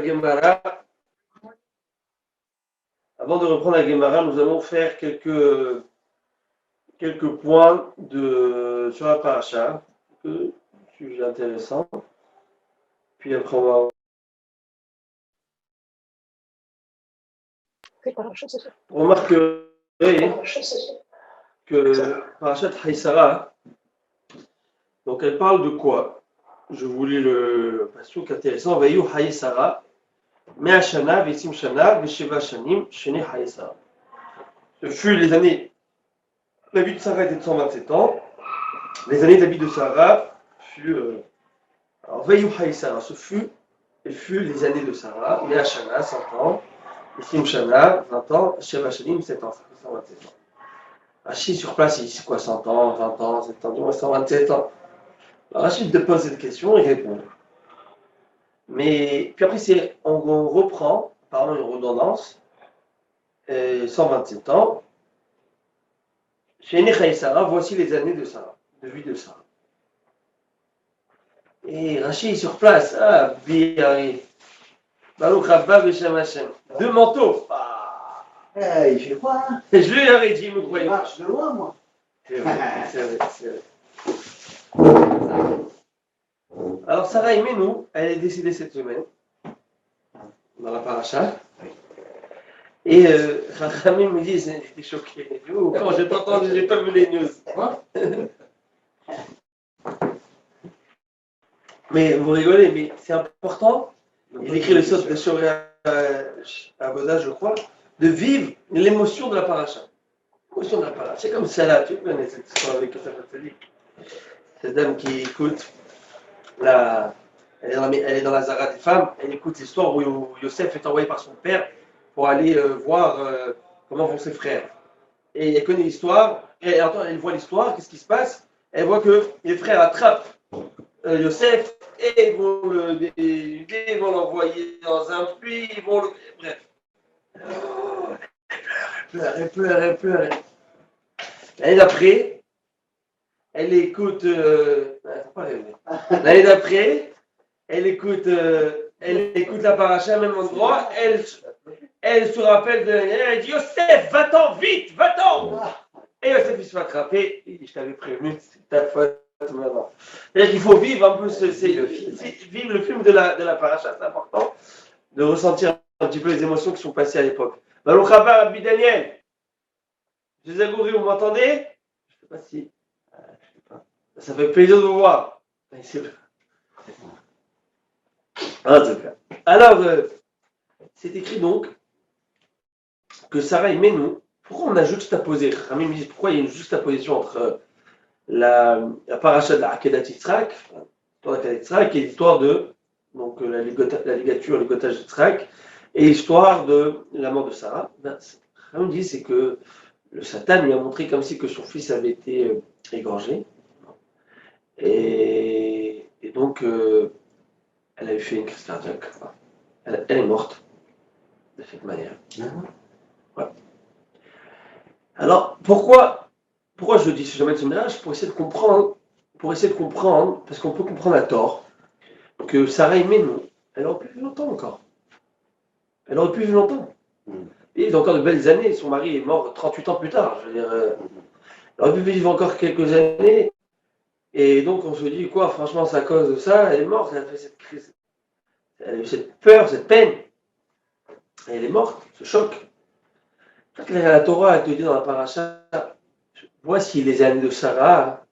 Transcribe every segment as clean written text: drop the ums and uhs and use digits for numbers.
Gemara. Avant de reprendre la Gemara, nous allons faire quelques points sur la paracha, sujet intéressant. Puis après, on va. Remarquerez que Parashat Haïsara, donc elle parle de quoi? Je vous lis le passage intéressant. Vayu Haïsara, Mea Shana, Vesim Shana, Vesheva Shanim, Shene Haïsara. Ce fut les années. La vie de Sarah était de 127 ans. Les années de la vie de Sarah fut. Alors, Vayu Haïsara, ce fut les années de Sarah, Mea Shana, 100 ans. Vesim Shana, 20 ans. Sheva Shanim, 7 ans. 127 ans. Rachid sur place, il dit c'est quoi 100 ans, 20 ans, 7 ans, du moins 127 ans. Alors Rachid te pose cette question et il répond. Mais puis après, on reprend, pardon, une redondance, 127 ans. Chez Necha et Sarah, voici les années de Sarah, de vie de Sarah. Et Rachid sur place, Biari, Baruch Rabba Beshem Hashem. Deux manteaux. Il fait froid, hein? Je lui aurais dit, vous croyez. Je marche de loin, moi. C'est vrai. Alors, Sarah Imenou, elle est décédée cette semaine, dans la paracha. Et Rachamim me dit, j'étais choqué. Quand j'ai pas entendu, j'ai pas vu les news. Mais vous rigolez, mais c'est important. Il écrit le sot de Shoré à Boda, je crois, de vivre l'émotion de la paracha. L'émotion de la paracha. C'est comme celle-là, tu connais cette histoire avec Yosef Hatzadik. Cette dame qui écoute, elle est dans la Zara des femmes, elle écoute l'histoire où Yosef est envoyé par son père pour aller voir comment vont ses frères. Et elle connaît l'histoire, et elle voit l'histoire, qu'est-ce qui se passe? Elle voit que les frères attrapent Yosef et vont l'envoyer dans un puits, bref. Elle pleure. L'année d'après, elle écoute. L'année d'après, elle écoute la paracha, même endroit. Elle se rappelle de l'année dernière. Elle dit Yosef, va-t'en, vite, va-t'en. Et Yosef, il se fait attraper. Il dit je t'avais prévenu, c'est ta faute. C'est-à-dire qu'il faut vivre un peu vivre le film de la paracha, c'est important de ressentir un petit peu les émotions qui sont passées à l'époque. Baruch haba Rabbi Daniel. Jézagouri, vous m'entendez? Je ne sais pas si. Ça fait plaisir de vous voir. En tout cas. Alors, c'est écrit donc que Sarah et Menou. Pourquoi on a juxtaposé? Rami me dit pourquoi il y a une juxtaposition entre la paracha de la Akedat Yitzhak, l'histoire d'Akedat Yitzhak, et l'histoire de donc, la ligature, le ligotage d'Yitzhak, et l'histoire de la mort de Sarah. Rami me dit c'est que le Satan lui a montré comme si que son fils avait été égorgé. Et donc, elle a fait une crise cardiaque. Elle est morte de cette manière. Ouais. Alors, pourquoi je dis ce jamais de ménage? Pour essayer de comprendre, parce qu'on peut comprendre à tort, que Sarah Menou, elle aurait pu vivre longtemps encore. Elle aurait pu vivre longtemps. Et encore de belles années. Son mari est mort 38 ans plus tard. Je veux dire, elle aurait pu vivre encore quelques années. Et donc, on se dit, quoi, franchement, c'est à cause de ça, elle est morte, elle a fait cette crise. Elle a eu cette peur, cette peine. Et elle est morte, ce choc. La Torah, elle te dit dans la paracha, voici les années de Sarah,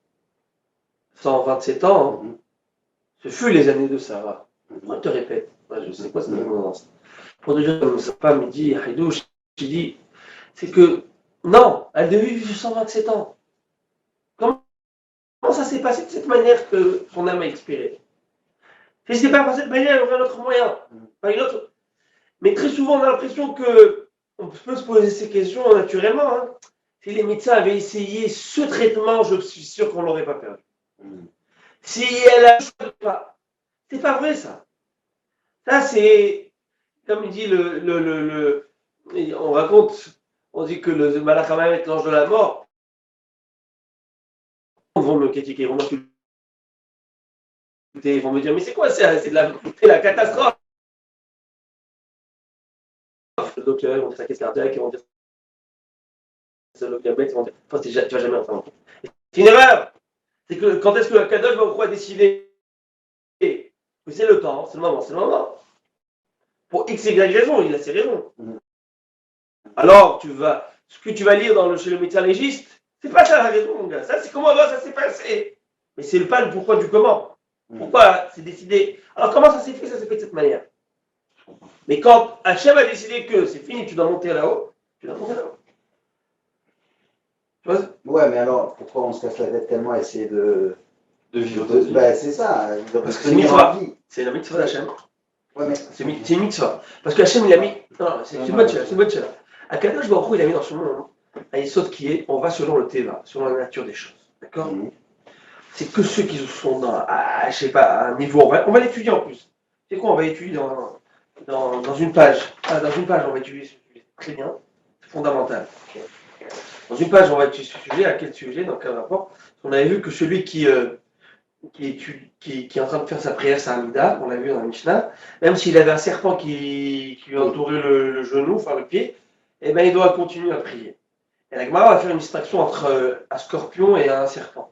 127 ans, ce fut les années de Sarah. Moi, je te répète, je sais pas, c'est une redondance. Pour te dire, comme sa femme, il dit, Haïdouche, il dit, c'est que, non, elle devait vivre 127 ans. Comment ça s'est passé de cette manière que son âme a expiré? Si ce n'est pas par cette manière, il y aurait un autre moyen. Mais très souvent, on a l'impression qu'on peut se poser ces questions naturellement. Hein. Si les médecins avaient essayé ce traitement, je suis sûr qu'on ne l'aurait pas perdu. Si elle a pas, c'est pas vrai ça. Ça c'est, comme il dit on raconte, on dit que le Malach HaMavet est l'ange de la mort. Ils vont me critiquer, ils vont me dire mais c'est quoi ça? C'est la catastrophe. le docteur, ils vont dire sa caisse cardiaque, ils vont dire le diabète, ils vont dire. Enfin, tu vas jamais entendre. C'est une erreur. C'est que quand est-ce que le Kadosh Baruch Hu a décidé que c'est le temps, c'est le moment, c'est le moment. Pour X et Y raison, il a ses raisons. Alors, ce que tu vas lire chez le médecin légiste, c'est pas ça la raison, mon gars. Ça, c'est comment ça s'est passé. Mais c'est pas le pourquoi du comment. Pourquoi c'est décidé. Alors, comment ça s'est fait? Ça s'est fait de cette manière. Mais quand Hachem a décidé que c'est fini, tu dois monter là-haut, tu dois monter là-haut. Tu vois? Ouais, mais alors, pourquoi on se casse la tête tellement à essayer de vivre de vie. Bah, c'est ça. Parce que c'est mitzvah. C'est la mitzvah d'Hachem. Ouais, mais... C'est une mitzvah. Parce que Hachem, il a mis. Non, c'est une bonne chose. C'est une bonne chose. Akadosh Baruch Hu, il a mis dans ce monde un yesod qui est on va selon le Teva, selon la nature des choses. D'accord? C'est que ceux qui sont je sais pas, à un niveau. On va l'étudier en plus. C'est quoi? On va étudier dans une page. Dans une page, on va étudier ce sujet. Très bien. C'est fondamental. Dans une page, on va étudier ce sujet. À quel sujet? Dans quel rapport? On avait vu que celui qui est en train de faire sa prière, c'est Amida, on l'a vu dans la Mishnah, même s'il avait un serpent qui lui entourait le genou, enfin le pied, eh ben, il doit continuer à prier. Et la Gemara va faire une distinction entre un scorpion et un serpent.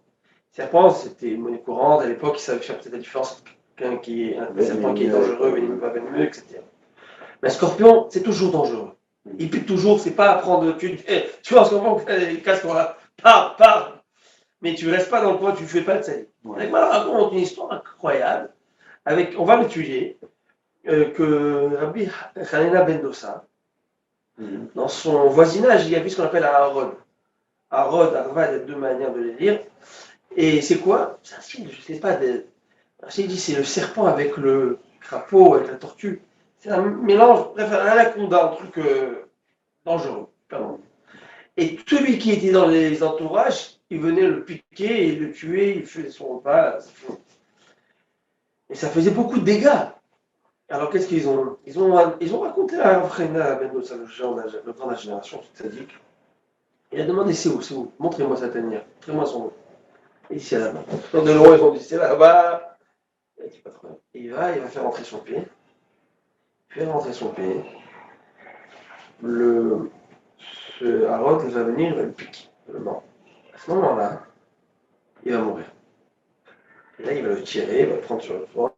Serpent, c'était une monnaie courante, à l'époque, ils savaient faire peut-être la différence entre un serpent qui est dangereux, venimeux, etc. Mais un scorpion, c'est toujours dangereux. Il pique toujours, c'est pas à prendre. Tu vois, en ce moment, il casse pour là, pars. Mais tu ne restes pas dans le coin, tu ne fais pas de salut. Ouais. La raconte une histoire incroyable, on va l'étudier, que Rabbi Hanina ben Dosa, dans son voisinage, il y a vu ce qu'on appelle un Harod. Harod, Arva, il y a deux manières de les lire. Et c'est quoi? C'est un signe, je ne sais pas. Il dit c'est le serpent avec le crapaud, avec la tortue. C'est un mélange, bref, un anaconda, un truc dangereux. Pardon. Et celui qui était dans les entourages, il venait le piquer et le tuer, il faisait son repas. Et ça faisait beaucoup de dégâts. Alors qu'est-ce qu'ils ont ils ont raconté à Afrena Ben Dosa, le grand de la génération, sadique. Il a demandé c'est où? Montrez-moi sa tanière, montrez-moi son nom. Et ici là-bas. Donc de loin, ils ont dit c'est là-bas. Il dit pas trop bien. Il va faire rentrer son pied. Il fait rentrer son pied. Ce Harold va venir, il va le piquer. Le mort. À ce moment-là, il va mourir. Et là, il va le tirer, il va le prendre sur le toit,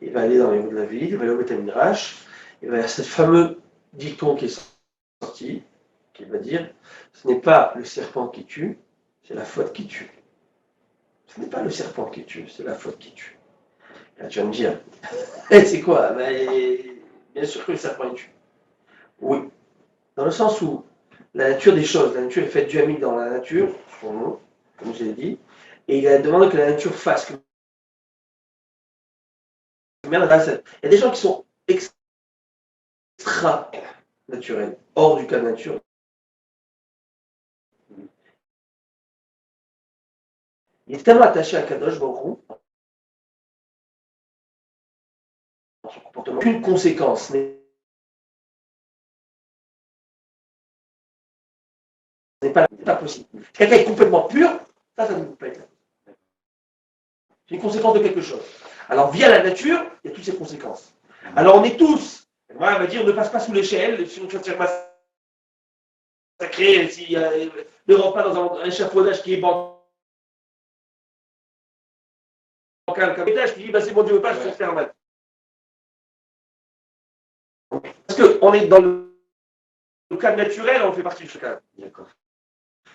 il va aller dans les rues de la ville, il va aller au Beth Midrash, il va y avoir ce fameux dicton qui est sorti, qui va dire ce n'est pas le serpent qui tue, c'est la faute qui tue. Ce n'est pas le serpent qui tue, c'est la faute qui tue. Et là, tu vas me dire, c'est quoi? Bien sûr que le serpent il tue. Oui, dans le sens où la nature des choses, la nature est faite du ami dans la nature, son nom, comme je l'ai dit, et il a demandé que la nature fasse. Il y a des gens qui sont extra-naturels, hors du cas de nature. Il est tellement attaché à Kadosh Baruch Hu, dans son comportement, qu'une conséquence n'est pas possible. Si quelqu'un est complètement pur, ça ne peut pas être là. C'est une conséquence de quelque chose. Alors, via la nature, il y a toutes ces conséquences. Alors, on est tous, on va dire, ne passe pas sous l'échelle, sinon tu vas te faire massacrer, ne rentre pas dans un échafaudage qui est bancal comme étage, tu dis, c'est bon, Dieu veut pas, je vais te faire mal. Parce qu'on est dans le cadre naturel, on fait partie de ce cadre. D'accord.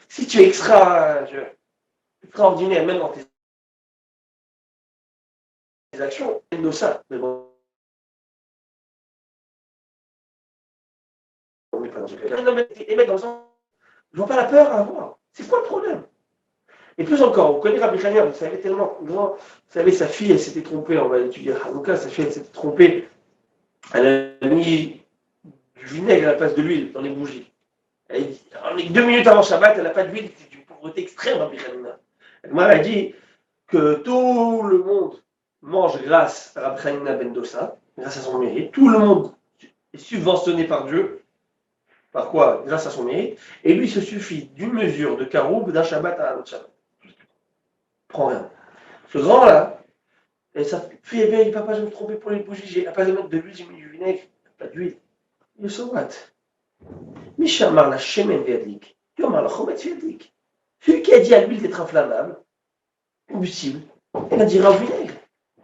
Si tu es extraordinaire, même dans tes actions, c'est de ça. Mais bon, on n'est pas dans ce cas-là. Non, mais les mecs dans le sens, ils n'ont pas la peur à avoir. C'est quoi le problème? Et plus encore, vous connaissez Rabbi Hanina, vous savez tellement. Vous savez, sa fille, elle s'était trompée, on va étudier Hanouka, sa fille, elle s'était trompée. Elle a mis du vinaigre à la place de l'huile dans les bougies. 2 minutes avant Shabbat, elle n'a pas d'huile, c'est une pauvreté extrême, Rabbi Hanina. Elle m'a dit que tout le monde mange grâce à Rabbi Hanina ben Dosa, grâce à son mérite. Tout le monde est subventionné par Dieu. Par quoi? Grâce à son mérite. Et lui, il se suffit d'une mesure de caroube d'un Shabbat à un autre Shabbat. Prends rien. Ce grand-là, et sa fille, eh bien, il dit, papa, je me trompais pour les bougies, j'ai pas de mettre de l'huile, j'ai mis du vinaigre, pas d'huile. You so what? מי שאמר לה שמן וידליק, יאמר לה חומץ וידליק. Celui qui a dit à l'huile d'être inflammable, combustible, elle a dira au vinaigre.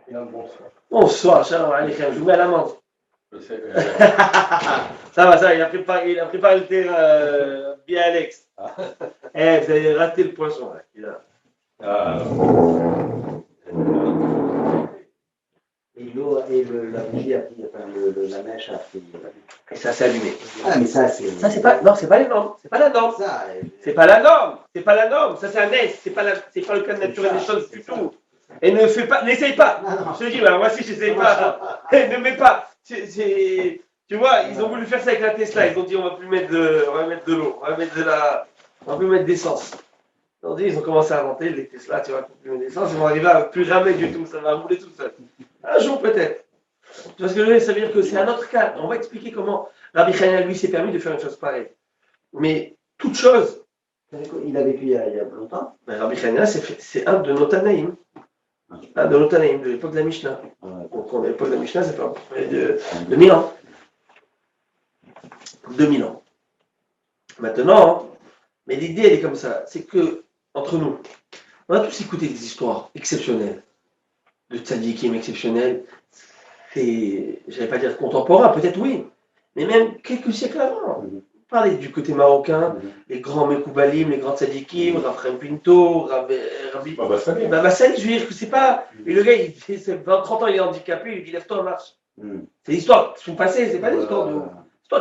Et un bonsoir. Bonsoir, shalom aleichem, je vous mets à l'amende. Je sais. Ça va, il a préparé le thé bien Alex. Eh, vous avez raté le poisson. Là. Ah. Et l'eau et la bougie a pris, enfin la mèche a pris. Et ça s'est allumé. Ah, mais ça, c'est. Ça, c'est pas. Non, c'est pas les normes. C'est pas la norme. Ça, C'est pas la norme. C'est pas la norme. Ça, c'est un S. C'est pas le cas naturel des choses du tout. Et ne fais pas. N'essaye pas. Non. Je te dis, bah, moi aussi, j'essaye pas. Ne mets pas. Tu vois, ils ont voulu faire ça avec la Tesla. Ils ont dit, on va plus mettre de l'eau. On va plus mettre d'essence. Ils ont commencé à inventer les Tesla, tu vois, plus mettre d'essence. Ils vont arriver à plus jamais du tout. Ça va rouler tout seul. Un jour, peut-être. Tu vois ce que je veux dire? Ça veut dire que c'est un autre cas. On va expliquer comment Rabbi Hanina, lui, s'est permis de faire une chose pareille. Mais toute chose. Il a vécu il y a longtemps. Rabbi Hanina, c'est un de nos Tanaïm. Un de nos Tanaïm de l'époque de la Mishnah. Donc, à l'époque de la Mishnah, ça fait à peu près de 2000 ans. 2000 ans. Maintenant, mais l'idée, elle est comme ça. C'est que, entre nous, on a tous écouté des histoires exceptionnelles. De tzadikim exceptionnels. J'allais pas dire contemporain, peut-être oui, mais même quelques siècles avant. Parler du côté marocain, les grands Mekoubalim, les grands tzadikim, Raphaël Pinto, Rabbi Baba Sali, je veux dire que c'est pas. Et le gars, il fait 20-30 ans, il est handicapé, il lui dit lève-toi en marche. C'est l'histoire qui sont passées, c'est pas des histoires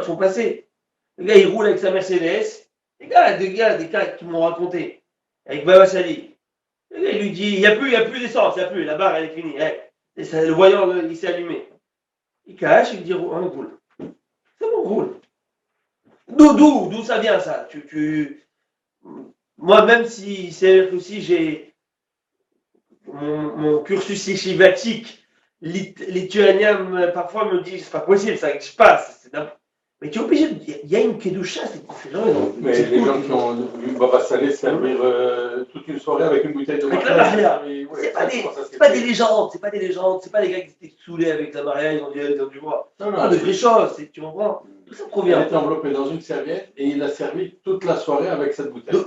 qui sont passées. Le gars, il roule avec sa Mercedes. Les gars, des gars qui m'ont raconté, avec Baba Sali. Le gars, il lui dit il n'y a plus d'essence, il n'y a plus, la barre, elle est finie. Et ça, le voyant, il s'est allumé. Il cache, il dit on roule. C'est bon, roule. D'où ça vient ça? Moi, même si c'est aussi j'ai mon cursus yeshivatique lituanien parfois me dit c'est pas possible, ça n'existe pas. Mais tu es obligé, il y a une kedusha, c'est ces gens. Mais les gens qui ont vu Baba Salé servir toute une soirée avec une bouteille de Maria. C'est pas des légendes, c'est pas des gars qui étaient saoulés avec la Maria, ils ont dû voir. Non, de vraies choses, tu comprends? Tout ça provient. Elle était enveloppée dans une serviette et il a servi toute la soirée avec cette bouteille.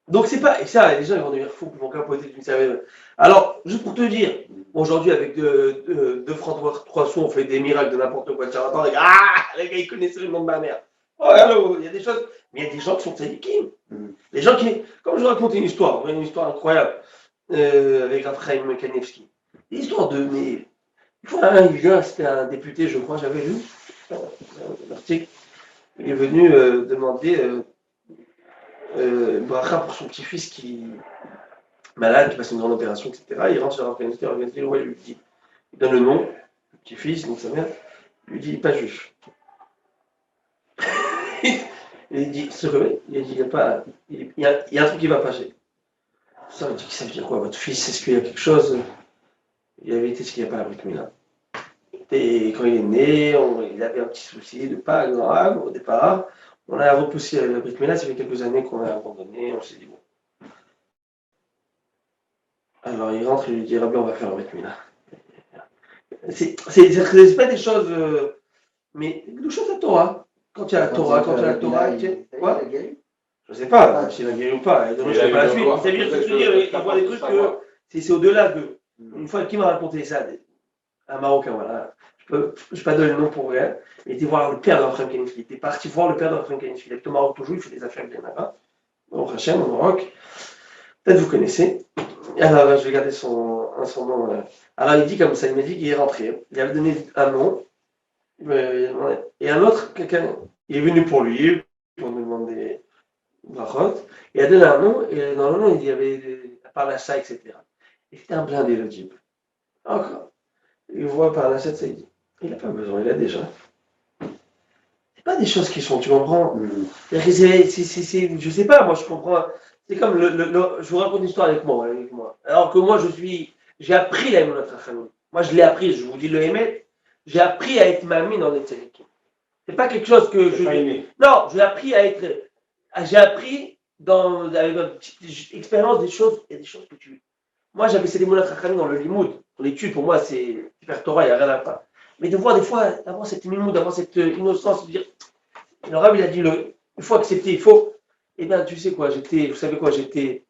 Donc c'est pas, et ça, les gens ils vont devenir fous pour mon capoter d'une serviette. Alors, juste pour te dire, aujourd'hui avec 2 francs 3 sous, on fait des miracles de n'importe quoi. Attends, les gars, ils connaissaient le nom de ma mère. Oh, allô, il y a des choses, mais il y a des gens qui sont tzadikim. Les gens qui, comme je vous raconte une histoire incroyable avec Raphaël Kanevski. Une histoire mais il faut un gars, c'était un député, je crois, j'avais lu l'article. Il est venu demander bracha pour son petit-fils qui est malade, qui passe une grande opération, etc. Il rentre sur l'organisateur, ouais, lui dit, il donne le nom, le petit-fils, donc sa mère, lui dit pas juif. Il dit, se réveille, il dit, il y a un truc qui va passer. Ça veut dire quoi, votre fils, est-ce qu'il y a quelque chose? Il avait été ce qu'il n'y a pas la Brit Mila. Et quand il est né, il avait un petit souci de pas grave au départ. On a repoussé la Brit Mila, ça fait quelques années qu'on a abandonné, on s'est dit bon. Alors il rentre et lui dit Rabbi, on va faire la Brit Mila. C'est pas des choses, mais des choses à Torah. Quand il y a la Torah, quoi? Je sais pas s'il a guéri ou pas. Je sais pas la suite. Ça veut dire que il voit des trucs que c'est au-delà de. Une fois qui m'a raconté ça, un Marocain, voilà. Je ne peux pas donner le nom pour rien. Il était voir le père de Raphaël Kanevski. Il était parti voir le père de Raphaël Kanevski. Il habite au Maroc toujours, il fait des affaires bien là-bas. Au Hachem, au Maroc. Peut-être vous connaissez. Alors, je vais garder son nom. Alors, il dit comme ça, il m'a dit qu'il est rentré. Il avait donné un nom. Et un autre, quelqu'un, il est venu pour lui, pour me demander brachot. Il a donné un nom, et dans le nom, il y avait par l'achat, etc. Et c'était un blindé, le type. Encore. Il voit par l'achat, ça, il dit, il n'a pas besoin, il a déjà. C'est pas des choses qui sont, tu comprends? Je sais pas, moi je comprends. C'est comme je vous raconte une histoire avec moi. Alors que moi j'ai appris la Emunat Rachamim. Moi je l'ai appris, je vous dis le Hémet, j'ai appris à être mamie dans les tzadikim. C'est pas quelque chose que non, j'ai appris à être. J'ai appris avec ma petite expérience des choses, il y a des choses que tu. Moi j'avais ces Emunat Rachamim dans le limoud, pour l'étude, pour moi c'est faire Torah, il n'y a rien à faire. Mais de voir des fois, d'avoir cette mimoud, d'avoir cette innocence, de dire, le Rav, il a dit, il faut accepter, il faut. Eh bien, tu sais quoi, vous savez quoi, j'étais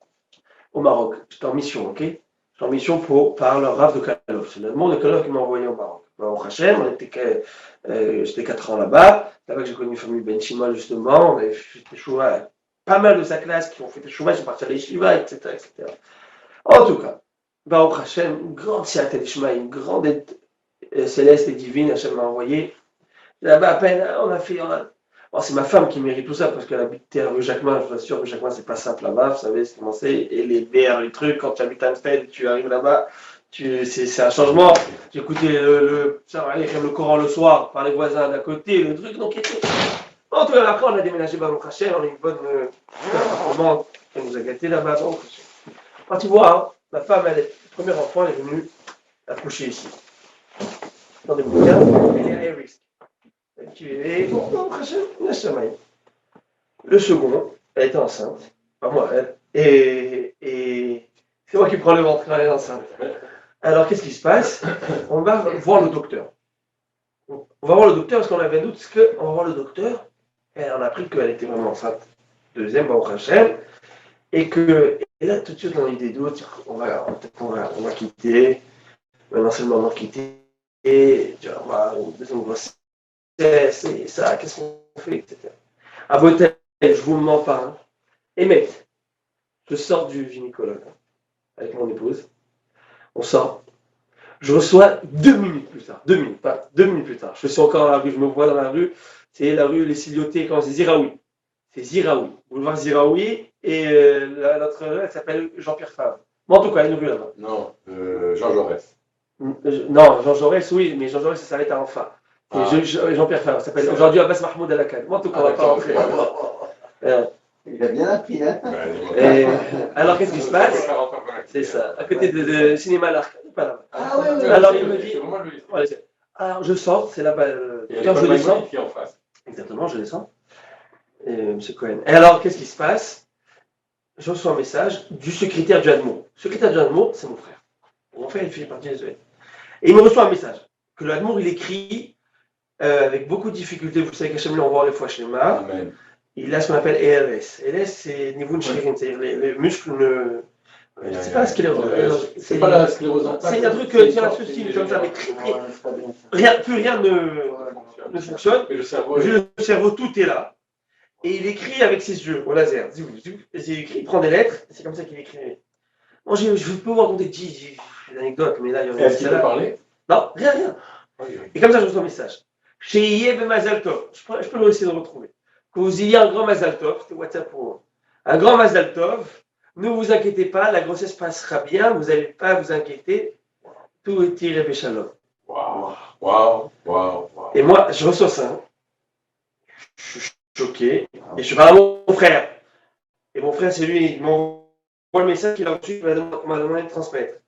au Maroc, j'étais en mission, ok? J'étais en mission par le Rav de Kalov. C'est le monde de Kalov qui m'a envoyé au Maroc. Au Hachem, j'étais 4 ans là-bas. C'est là-bas que j'ai connu une famille Ben Shima, justement. On avait fait des chouva, pas mal de sa classe qui ont fait des chouva, ils sont partis à l'Eshiva, etc., etc. En tout cas, au Hachem, une grande Siyata d'Ishma, une grande aide céleste et divine, Hachem m'a envoyé. Là-bas, à peine, bon, c'est ma femme qui mérite tout ça parce qu'elle habitait à rue Jacquemin. Je vous assure, rue Jacquemin, c'est pas simple là-bas. Vous savez comment c'est. Et les verres, les trucs, quand tu habites à Amstead, tu arrives là-bas, c'est un changement. J'écoutais le Coran le soir par les voisins d'à côté, le truc. Donc, en tout cas, après, on a déménagé Baruch Hashem, on a une bonne appartement qui nous a gâtés là-bas. Quand tu vois, hein, ma femme, le premier enfant, elle est venue accoucher ici. Dans des bouquins, elle est à risque. Le second, elle était enceinte, pas moi, elle, et c'est moi qui prends le ventre quand elle est enceinte. Alors qu'est-ce qui se passe? On va voir le docteur. On va voir le docteur parce qu'on avait un doute, on va voir le docteur, et on a appris qu'elle était vraiment enceinte. Deuxième, au Hachem, et là tout de suite on a eu des doutes, on va quitter, maintenant c'est le moment de quitter, et on va une deuxième grossesse. C'est ça, qu'est-ce qu'on fait, etc. À Botel, je vous mens pas. Hein. Emmett, je sors du gynécologue avec mon épouse. On sort. Je reçois 2 minutes plus tard. 2 minutes, pas 2 minutes plus tard. Je suis encore dans la rue, je me vois dans la rue. C'est la rue Les Siliotés, c'est Ziraoui. C'est Ziraoui. Boulevard Ziraoui. Et notre rue, elle s'appelle Jean-Pierre Favre. Bon, en tout cas, il y a une rue là-bas. Non, Jean Jaurès. Non, Jean Jaurès, oui, mais Jean Jaurès, ça s'arrête à Enfin. Jean-Pierre Favre s'appelle aujourd'hui Abbas Mahmoud Al-Akad. Moi, en tout cas, on va pas rentrer. Il a bien appris, hein. Alors, qu'est-ce qui se passe? C'est ça, à côté de Cinéma L'Arc. Pas là. Ah ouais, Alors, il me dit. Alors, je sors, c'est là-bas. Quand je descends. Exactement, je descends. Monsieur Cohen. Et alors, qu'est-ce qui se passe? Je reçois un message du secrétaire du Hadmour. Le secrétaire du Hadmour, c'est mon frère. Mon frère, il fait partie des Et il me reçoit un message que le Hadmour, il écrit. Avec beaucoup de difficultés, vous savez qu'Hachem lui envoie les fois Shema. Il a ce qu'on appelle ELS. ELS, c'est niveau de Shirin, c'est-à-dire les muscles ne. Je ne sais pas la sclérose. C'est pas la sclérose en plaques. C'est un truc qui tient ceci, comme ça, mais plus rien ne fonctionne. Et le cerveau, tout est là. Et il écrit avec ses yeux au laser. Il prend des lettres, c'est comme ça qu'il écrit. Bon, je peux vous raconter des anecdotes, mais là, il y a Est-ce qu'il peut parler? Non, rien. Et comme ça, je reçois un message. Chez Yeb Mazal Tov, je peux essayer de le retrouver. Que vous ayez un grand Mazal Tov, c'était WhatsApp pour moi. Un grand Mazal Tov, ne vous inquiétez pas, la grossesse passera bien, vous n'allez pas vous inquiéter, tout est tiré Béchalom. Waouh. Et moi, je reçois ça. Je suis choqué, et je parle à mon frère. Et mon frère, c'est lui, il m'envoie le message qu'il a reçu, il m'a demandé de transmettre.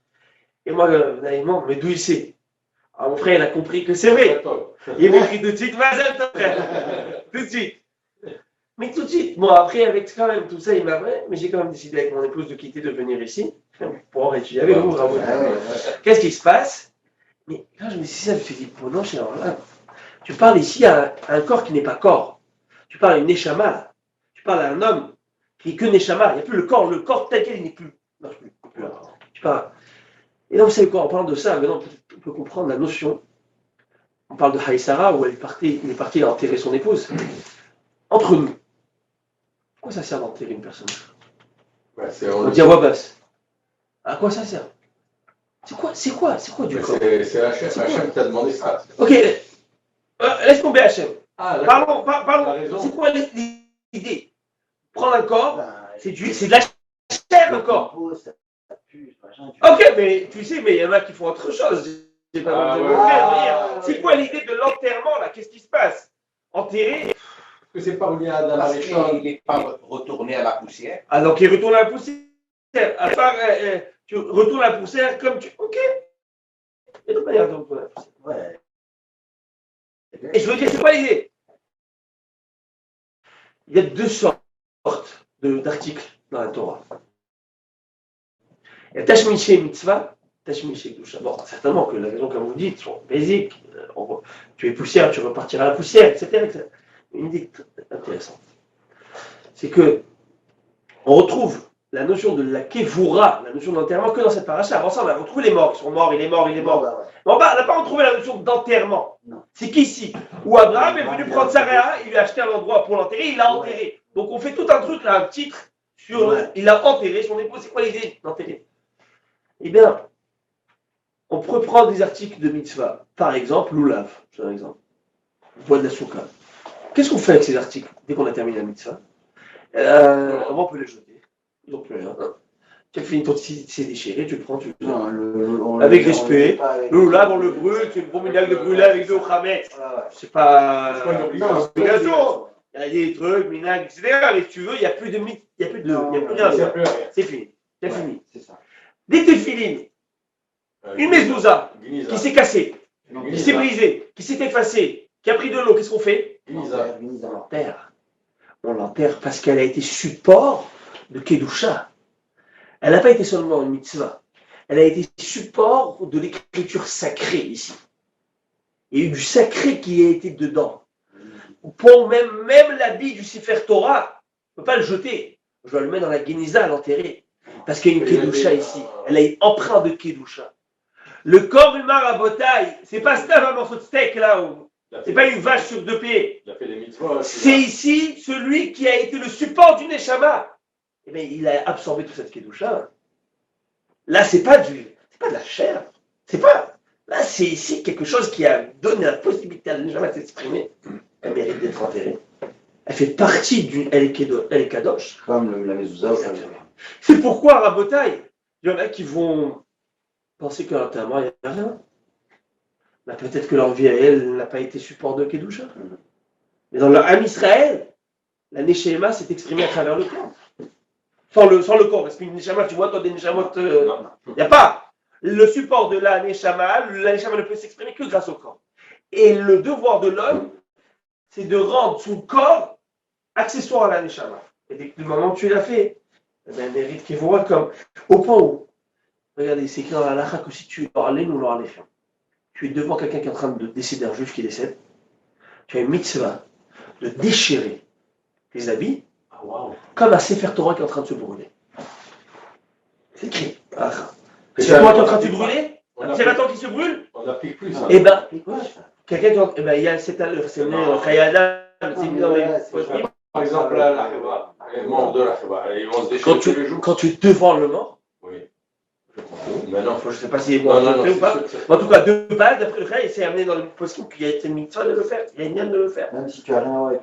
Et moi, naïvement, mais d'où il sait? Alors, mon frère, il a compris que c'est vrai. Il m'écrit tout de suite, Mazal Tov, frère. Tout de suite. Mais tout de suite. Bon, après, avec quand même tout ça, il m'a vrai, mais j'ai quand même décidé avec mon épouse de quitter, de venir ici, pour étudier avec vous. Qu'est-ce qui se passe? Mais quand je me suis dit ça, je me suis dit, bon, non, tu parles ici à un corps qui n'est pas corps. Tu parles à une Neshama. Tu parles à un homme qui n'est que Neshama. Il n'y a plus le corps tel quel, il n'est plus. Non, plus. Tu parles. Et là, vous savez quoi, en parlant de ça, maintenant, on peut comprendre la notion. On parle de Haïsara, où il est parti enterrer son épouse. Entre nous, pourquoi ça sert d'enterrer une personne? On dit à voix basse. À quoi ça sert? C'est quoi du corps? C'est Hachem qui t'a demandé ça. Ok, laisse tomber Hachem. Parlons. C'est quoi l'idée? Prendre un corps, c'est de la chair, un corps. Ok, mais tu sais, mais il y en a qui font autre chose. C'est quoi l'idée de l'enterrement là? Qu'est-ce qui se passe? Enterrer? Que c'est pas relié à la Il n'est pas retourné à la poussière. Ah, donc il retourne à la poussière. À part, tu retournes à la poussière comme tu. Ok. Il y a d'autres manières de retourner à la poussière. Ouais. Et je veux dire, c'est pas l'idée. Il y a 2 sortes d'articles dans la Torah. Il y a Tashmiché Mitzvah, Tashmiché Kedusha. Bon, certainement que la raison, comme vous dites, sont basiques. On tu es poussière, tu repartiras à la poussière, etc. Une idée intéressante. C'est que on retrouve la notion de la Kevura, la notion d'enterrement, que dans cette paracha. Avant ça, on a retrouvé les morts, ils sont morts, il est mort. Mais en bas, on n'a pas retrouvé la notion d'enterrement. C'est qu'ici, où Abraham est venu prendre Sarah, il lui a acheté un endroit pour l'enterrer, il l'a enterré. Donc on fait tout un truc, là, un titre, sur il a enterré son épouse. C'est quoi l'idée d'enterrer? Eh bien, on peut prendre des articles de mitzvah. Par exemple, l'oulav, c'est un exemple. Bois de la souka. Qu'est-ce qu'on fait avec ces articles dès qu'on a terminé la mitzvah? On peut les jeter. Ils n'ont plus rien. Tu as fini ton c'est déchiré, tu le prends, tu le jettes. Avec respect. Le loulav, on le brûle, c'est une bonne minag de brûler avec deux khamet. C'est pas une obligation. Il y a des trucs, minag, etc. Mais si tu veux, il n'y a plus de mythe, il n'y a plus rien. C'est fini. C'est fini. Des téphilines. Une mezouza qui s'est cassée, qui s'est brisée, qui s'est effacée, qui a pris de l'eau, qu'est-ce qu'on fait? On l'enterre. On l'enterre parce qu'elle a été support de Kedusha. Elle n'a pas été seulement une mitzvah. Elle a été support de l'écriture sacrée ici. Il y a eu du sacré qui a été dedans. Pour même l'habit du Sefer Torah, je ne peux pas le jeter. Je dois le mettre dans la Geniza, l'enterrer. Parce qu'il y a une Kedusha ici. Elle a une empreinte de Kedusha. Le corps humain à Botaï, c'est pas un morceau de steak là. C'est pas une vache sur deux pieds. C'est ici celui qui a été le support du Neshama. Eh bien, il a absorbé toute cette Kedusha. Là, c'est pas de la chair. Là, c'est ici quelque chose qui a donné la possibilité à Neshama de s'exprimer. Elle mérite d'être enterrée. Elle fait partie du Elle est Kadosh. Comme la mezouza. C'est pourquoi, à Botaï, il y en a qui vont penser qu'à l'enterrement, il n'y a rien. Bah, peut-être que leur vie à elle n'a pas été support de Kedusha. Mais dans leur âme Israël, la Neshama s'est exprimée à travers le corps. Sans le corps, parce qu'une Neshama, tu vois, toi, des Neshamot, il n'y a pas. Le support de la Neshama ne peut s'exprimer que grâce au corps. Et le devoir de l'homme, c'est de rendre son corps accessoire à la Neshama. Et dès que le moment où tu l'as fait, eh bien, elle mérite qu'il vous comme au point où, regardez, c'est écrit dans la halakha que si tu es parlé, nous l'aurons fait. Tu es devant quelqu'un qui est en train de décéder, un juif qui décède, tu as une mitzvah de déchirer tes habits, comme un Sefer Torah qui est en train de se brûler. C'est écrit. C'est toi qui est en train de se brûler, un petit raton qui se brûle. On n'applique plus ça. Eh bien, quelqu'un qui il y a cette c'est né au Khayada, c'est mis dans les post-it. Par exemple, là, la Khiba, les morts de la Khiba, ils vont se déchirer tous les jours. Quand tu es devant le mort, mais non, je ne sais pas si bon, ou pas. En tout cas, de base, d'après le Khay, il s'est amené dans le post-it qu'il y a une mitzvah de le faire. Il y a une nienne de le faire. Même si tu as rien à voir.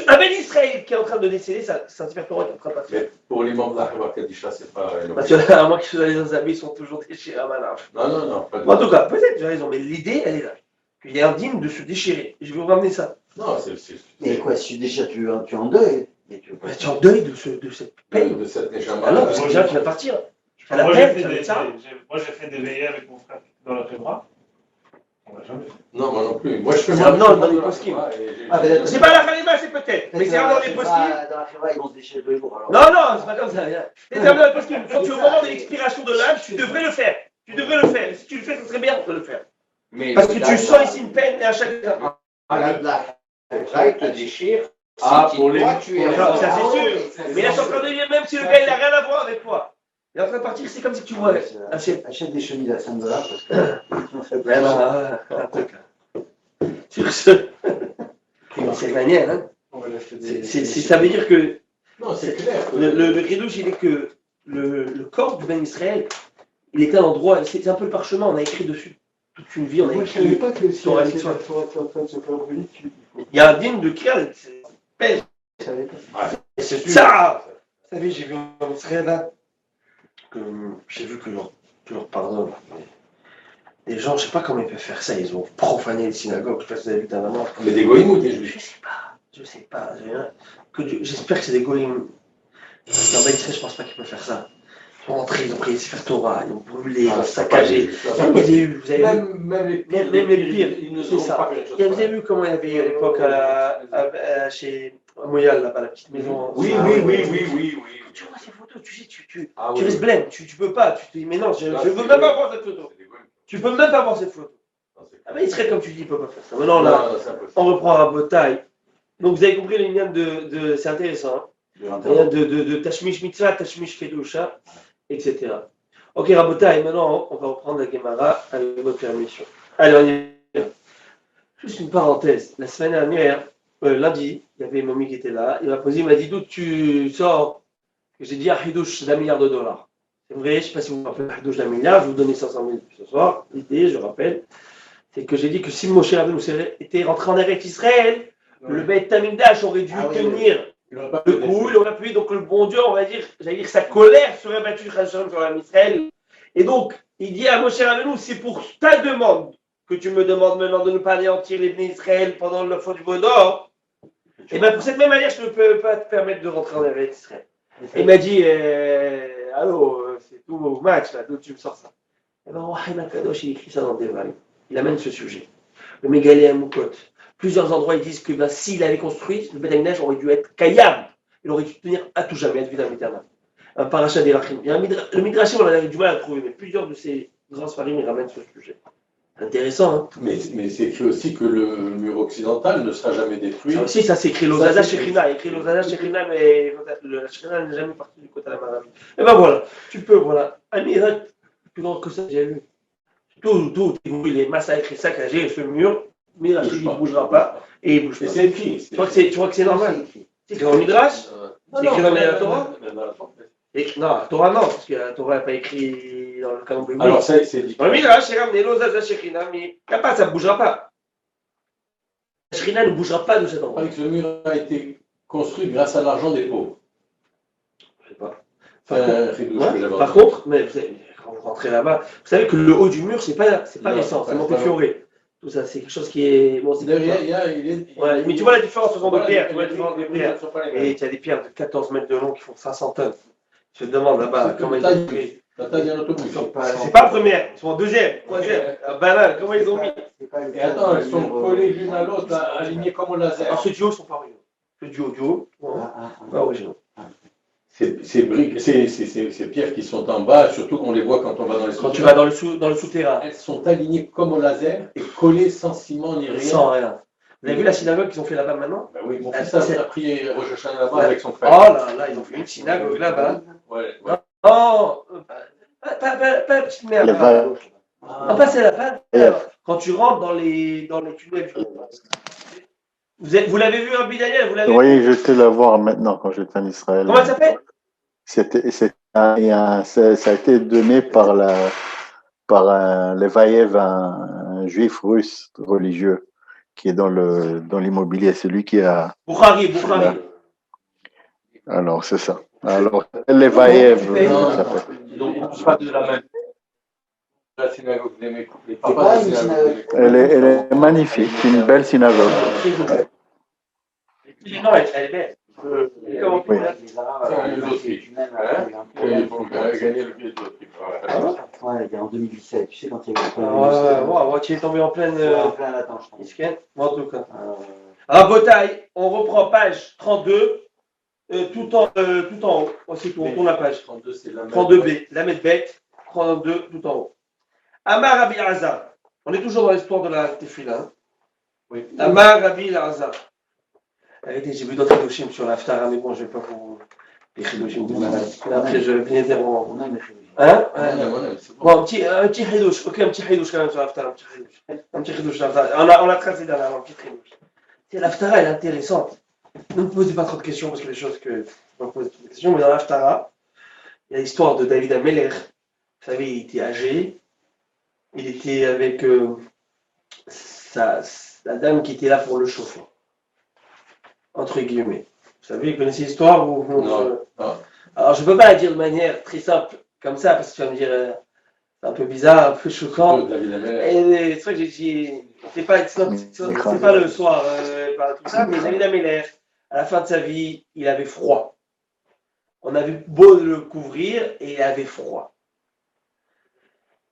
Un bel Israël qui est en train de décéder, c'est un Sefer Torah qui est en train de passer. mais pour les membres de la Khiba, Kadisha, c'est pas une Parce que à moins que les habits sont toujours déchirés à manage. Non, pas du En tout cas, peut-être, j'ai raison, mais l'idée, elle est là. Il est indigne de se déchirer. Et je vais vous ramener ça. Non, Mais quoi, si tu déchires, tu es en deuil. Tu es en deuil de cette peine. de cette Neshama. Ah non, parce que déjà, tu vas partir. Moi, j'ai fait des veillées avec mon frère dans la Khebra. On l'a jamais fait. Non, moi non plus. Moi, je fais C'est moi dans les post-it. C'est pas la Khalima, c'est peut-être. Mais c'est dans les post-it. Dans la Khiba, ils vont se déchirer tous les jours. Non, c'est pas comme ça. C'est dans les post-it. Quand tu es au moment de l'expiration de l'âme, tu devrais le faire. Et si tu le fais, ce serait bien de le faire. Parce que tu sens ici une peine et à chaque fois. Il te déchire. pour les. Ça, c'est sûr. Mais là, je suis en train de dire, même si le gars, il n'a rien à voir avec toi. Il est en train de partir, c'est comme si tu vois. Achète des chemises à 5 $, parce que Vraiment, un truc. Sur ce. De cette manière, hein. Ça veut dire que. Non, c'est clair. Le Ridouche, il est que le corps du Ben Israël, il est un endroit, c'est un peu le parchemin, on a écrit dessus. Toute une vie, on a Moi, je ne savais écrit. pas que si sur la la mitzvah. Torah est en train de se faire brûler, Il y a un dîme de Kial, c'est pêche. je ne savais pas. C'est ça. Vous savez, j'ai vu en Israël là. J'ai vu que leur pardon. Les gens, je ne sais pas comment ils peuvent faire ça, ils ont profané les synagogues, je ne sais pas si vous avez vu dernièrement. Mais des goïms ou des juifs? Je sais pas. J'espère que c'est des goïms. Dans Ben Israël, je ne pense pas qu'ils peuvent faire ça. Ils sont rentrés, ils ont pris les Sefer Torah, ils ont brûlé, ils ont saccagé. Vous avez vu, Même les pires. Même les pires, ils ne c'est sauront ça. pas quelque chose. Vous avez vu comment il y avait à l'époque chez Moyal, là-bas, la petite maison. Oui. Tu vois ces photos, tu sais, tu Ah oui. restes blême, tu peux pas, tu te dis, mais non, je veux même pas voir cette photo. Tu peux même pas voir cette photo. Ah ben Israël, comme tu dis, il ne peut pas faire ça. Maintenant, là, Non, c'est impossible. on reprend à Botaï. Donc, vous avez compris le lien de c'est intéressant, hein. Le lien de Tashmish Mitzvah, Tashmish Kedusha, etc. Ok, Rabotaï, maintenant, on va reprendre la Gemara avec votre permission. Allez, on y va. Juste une parenthèse. La semaine dernière, lundi, il y avait Momi qui était là. Il m'a posé, il m'a dit, d'où tu sors? J'ai dit un Hidouche d'$1 milliard. C'est vrai, je ne sais pas si vous vous rappelez un Hidouche d'$1 milliard, je vais vous donner 500 000 ce soir. L'idée, je rappelle, c'est que j'ai dit que si Moshe Rabbeinu était rentré en Eretz Israël, le Beit Hamikdash aurait dû tenir le coup, il aurait pu, donc le bon Dieu, on va dire, j'allais dire, sa colère serait battue sur l'âme Israël. Et donc, il dit à Moshe Rabbeinu, c'est pour ta demande que tu me demandes maintenant de ne pas anéantir les Bnei Israël pendant le fond du Vaudor. Et bien, pour cette même manière, je ne peux pas te permettre de rentrer en Eretz Israël. Et il m'a dit, allô, c'est tout au match, là, d'où tu me sors ça? Et bien, Wahim Al-Kadosh, il écrit ça dans Devarim. Il amène ce sujet. Le Mégalé à Moukot. Plusieurs endroits, ils disent que ben, s'il avait construit, le Beth Amikdash aurait dû être Kayam. Il aurait dû tenir à tout jamais, être vitam éternel. Un parachat d'Erachim. Le Midrashim, on avait du mal à trouver, mais plusieurs de ces grands farim, ils ramènent ce sujet. Intéressant, hein? Mais c'est écrit aussi que le mur occidental ne sera jamais détruit. Ça aussi, ça c'est écrit l'Ozada Shekhinah. Il écrit l'Ozada Shekhinah, mais la Shekhinah n'est jamais partie du côté de la Maravi. Et ben voilà, tu peux, voilà. Un miracle plus grand que ça, j'ai lu. Tout, il est Massa écrit saccagé, ce mur, Midrash, il ne bougera pas, et il bouge pas. C'est écrit. Tu crois que c'est normal? C'est écrit dans le Midrash? C'est écrit dans la Torah? Non, la Torah non, parce que la Torah n'a pas écrit dans le canon biblique. Alors ça, c'est dit. Dans le Midrash, c'est ramené l'Ozada Shekhinah, mais il n'y a pas, ça ne bougera pas. La Shekhinah ne bougera pas de cet endroit. Que le mur a été construit grâce à l'argent des pauvres. Je sais pas. Par contre, mais quand vous rentrez là-bas, vous savez que le haut du mur, c'est pas récent, c'est Montefiore. Tout ça, c'est quelque chose qui est. Bon, c'est ouais, mais tu vois la différence de pierres. Tu vois la différence des pierres. Et tu as des pierres de 14 mètres de long qui font 500 tonnes. Je te demande là-bas comment ils ont mis. C'est pas première, ils sont en deuxième, troisième. Banal, comment ils ont mis? Et attends, elles sont collées l'une à l'autre, alignées comme au laser. Alors, ce duo, ils sont pas originaux. Le duo, pas originaux. Ces briques, ces pierres qui sont en bas, surtout qu'on les voit quand on va dans les souterrains. Quand tu vas dans le souterrain. Elles sont alignées comme au laser et collées sans ciment ni rien. Sans rien. Vous avez vu la synagogue qu'ils ont fait là-bas maintenant? Ben oui, mon fils a prié Rosh Hashanah là-bas avec son frère. Oh là, ils ont fait une synagogue là-bas. Ouais. Oh, pas petite merde. Non, pas celle-là. Quand tu rentres dans les tunnels. Vous l'avez vu, Rabbi Daniel? Oui, je te la voir maintenant quand j'étais en Israël. Comment ça s'appelle? Ça a été donné par un Levaïev, un juif russe religieux qui est dans l'immobilier. C'est lui qui a. Boukhari. Alors, c'est ça. Alors, Levaïev, ça s'appelle. Donc, on ne pas de la même. La synagogue des mecs. Elle est magnifique, c'est une belle synagogue. Non, elle est belle. Oui. Il faut gagner le billet de l'autre. Ouais, en 2017, tu sais quand il y a eu Ouais, tu es tombé en pleine. attends, je pense. En tout cas. À Botaï, on reprend page 32, tout en haut. Ensuite, on tourne la page. 32, c'est la 32b, la bête, 32, tout en haut. Amar Rabbi Azar. On est toujours dans l'histoire de la Tefila. Oui. Amar Rabbi Azar. Arrêtez, j'ai vu d'autres Hidoshim sur l'Aftara, mais bon, je ne vais pas vous. Les Hidoshim de malade. Après, je viens dire. Hein? Bon, un petit Hidosh. Ok, un petit Hidosh quand même sur l'Aftara. Un petit Hidosh sur l'Aftara. On l'a tracé dernièrement, un petit Hidosh. L'Aftara, elle est intéressante. Ne me posez pas trop de questions parce que les choses que. Je me pose des questions, mais dans l'Aftara, il y a l'histoire de David Ameler. Vous savez, il était âgé. Il était avec la dame qui était là pour le chauffer. Entre guillemets. Vous savez, vous connaissez l'histoire ou... Non. Alors, je ne peux pas la dire de manière très simple, comme ça, parce que tu vas me dire, c'est un peu bizarre, un peu choquant. Et c'est vrai que j'ai dit, c'est pas le soir, par tout ça, mais David Ameler, à la fin de sa vie, il avait froid. On avait beau le couvrir, et il avait froid.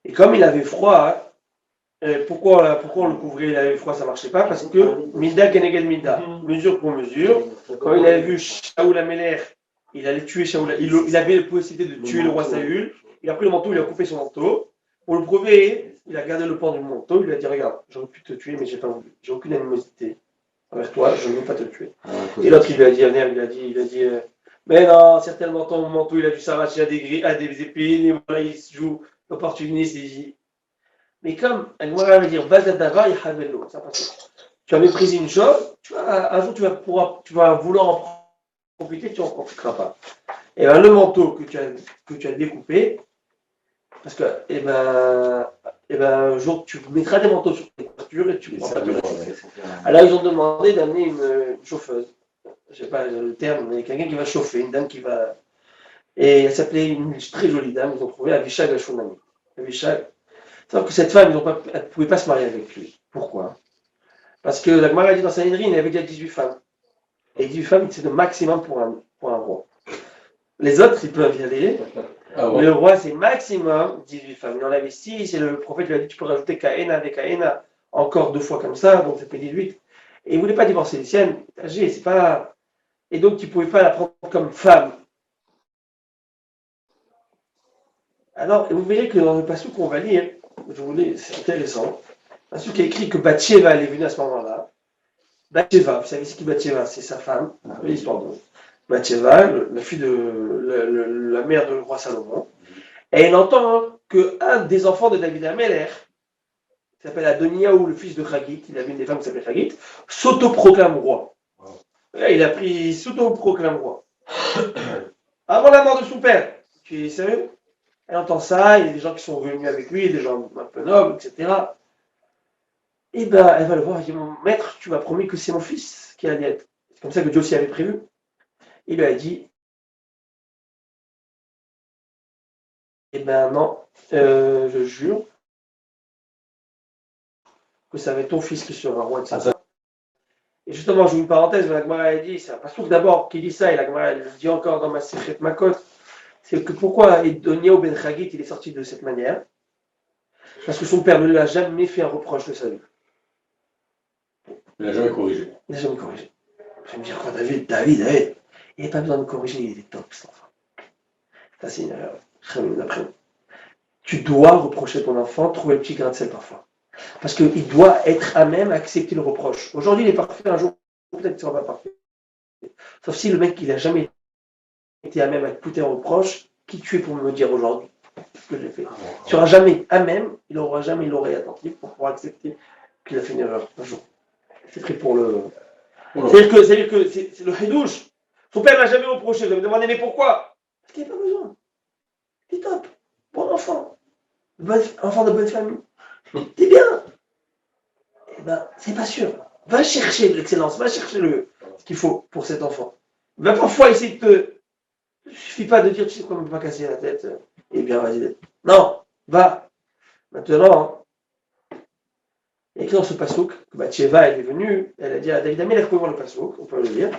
Et comme il avait froid, pourquoi on le couvrait, il avait froid, ça ne marchait pas? Parce que Milda Keneged Milda, mesure pour mesure. Quand il avait vu Shaoul Ameler, il allait tuer Shaoul, il avait la possibilité de tuer le roi Saül. Il a pris le manteau, il a coupé son manteau. Pour le prouver, il a gardé le pan du manteau, il lui a dit regarde, j'aurais pu te tuer, mais j'ai pas voulu. J'ai aucune animosité envers toi, je ne veux pas te tuer. Et l'autre, il lui a dit, mais non, certainement ton manteau, il a dû s'arracher à des épines, et voilà, il se joue opportuniste, il dit. Mais comme Al-Mouara va dire, Bazadava et Havello, ça passe. Tu as méprisé une chose, un jour tu vas vouloir en profiter, tu n'en profiteras pas. Et bien le manteau que tu as découpé, parce que, un jour tu mettras des manteaux sur tes couvertures et tu pourras pas te réchauffer. Alors ils ont demandé d'amener une chauffeuse. Je ne sais pas le terme, mais quelqu'un qui va chauffer, une dame qui va. Et elle s'appelait une très jolie dame, ils ont trouvé Avishag Ashunami. Avishag. Sauf que cette femme, elle ne pouvait pas se marier avec lui. Pourquoi? Parce que la Gemara dit dans sa linerie, il avait déjà 18 femmes. Et 18 femmes, c'est le maximum pour un roi. Les autres, ils peuvent y aller. Ah ouais. Le roi, c'est maximum 18 femmes. Il en avait 6, et le prophète lui a dit tu peux rajouter Kaena avec Kaena encore 2 fois comme ça, donc ça fait 18. Et il ne voulait pas divorcer les siennes, âgées, c'est pas. Et donc tu ne pouvais pas la prendre comme femme. Alors, vous verrez que dans le passage qu'on va lire, c'est intéressant, un passage qui a écrit que Bathsheba elle est venue à ce moment-là. Bathsheba, vous savez ce qui est Bathsheba, c'est sa femme, l'histoire de Bathsheba, la fille de la mère du roi Salomon. Et elle entend qu'un des enfants de David Améler, qui s'appelle Adoniaou, le fils de Chagit, il avait une des femmes qui s'appelait Chagit, s'autoproclame roi. Là, il s'autoproclame roi. Avant la mort de son père. Tu es sérieux? Elle entend ça, il y a des gens qui sont venus avec lui, des gens un peu nobles, etc. Et bien, elle va le voir, elle dit, mon maître, tu m'as promis que c'est mon fils qui allait être. C'est comme ça que Dieu aussi avait prévu. Il lui a dit, eh ben non, je jure que ça va être ton fils qui sera roi de ça. Et justement, je vous une parenthèse, la Gemara a dit, c'est un passouk d'abord qui dit ça, et la Gemara le dit encore dans ma Sechet Makot, c'est que pourquoi Edoniaou ben Chagit il est sorti de cette manière? Parce que son père ne lui a jamais fait un reproche de sa vie. Il n'a jamais corrigé. Il n'a jamais corrigé. Je vais me dire quoi, David, il n'a pas besoin de corriger, il est top, cet enfant. Ça, c'est une erreur. Tu dois reprocher ton enfant, trouver le petit grain de sel parfois. Parce qu'il doit être à même à accepter le reproche. Aujourd'hui, il est parfait, un jour, peut-être qu'il ne sera pas parfait. Sauf si le mec, il n'a jamais été à même à écouter un reproche, qui tu es pour me dire aujourd'hui ce que j'ai fait? Tu n'auras jamais à même, il n'aura jamais l'oreille attentive pour pouvoir accepter qu'il a fait une erreur un jour. C'est très pour le. C'est-à-dire que c'est le Hidouche. Son père n'a jamais reproché. Vous me demandez, mais pourquoi? Parce qu'il n'y a pas besoin. C'est top. Bon enfant. Enfant de bonne famille. T'es bien. Eh ben, c'est pas sûr. Va chercher de l'excellence. Va chercher ce qu'il faut pour cet enfant. Va parfois essayer de te. Il ne suffit pas de dire, tu sais quoi, ne me pas casser la tête. Eh bien, vas-y. Non, va. Maintenant, il y a écrit dans ce passouk que Bathsheba, elle est venue, elle a dit à David Améler, vous pouvez voir le passouk, on peut le lire.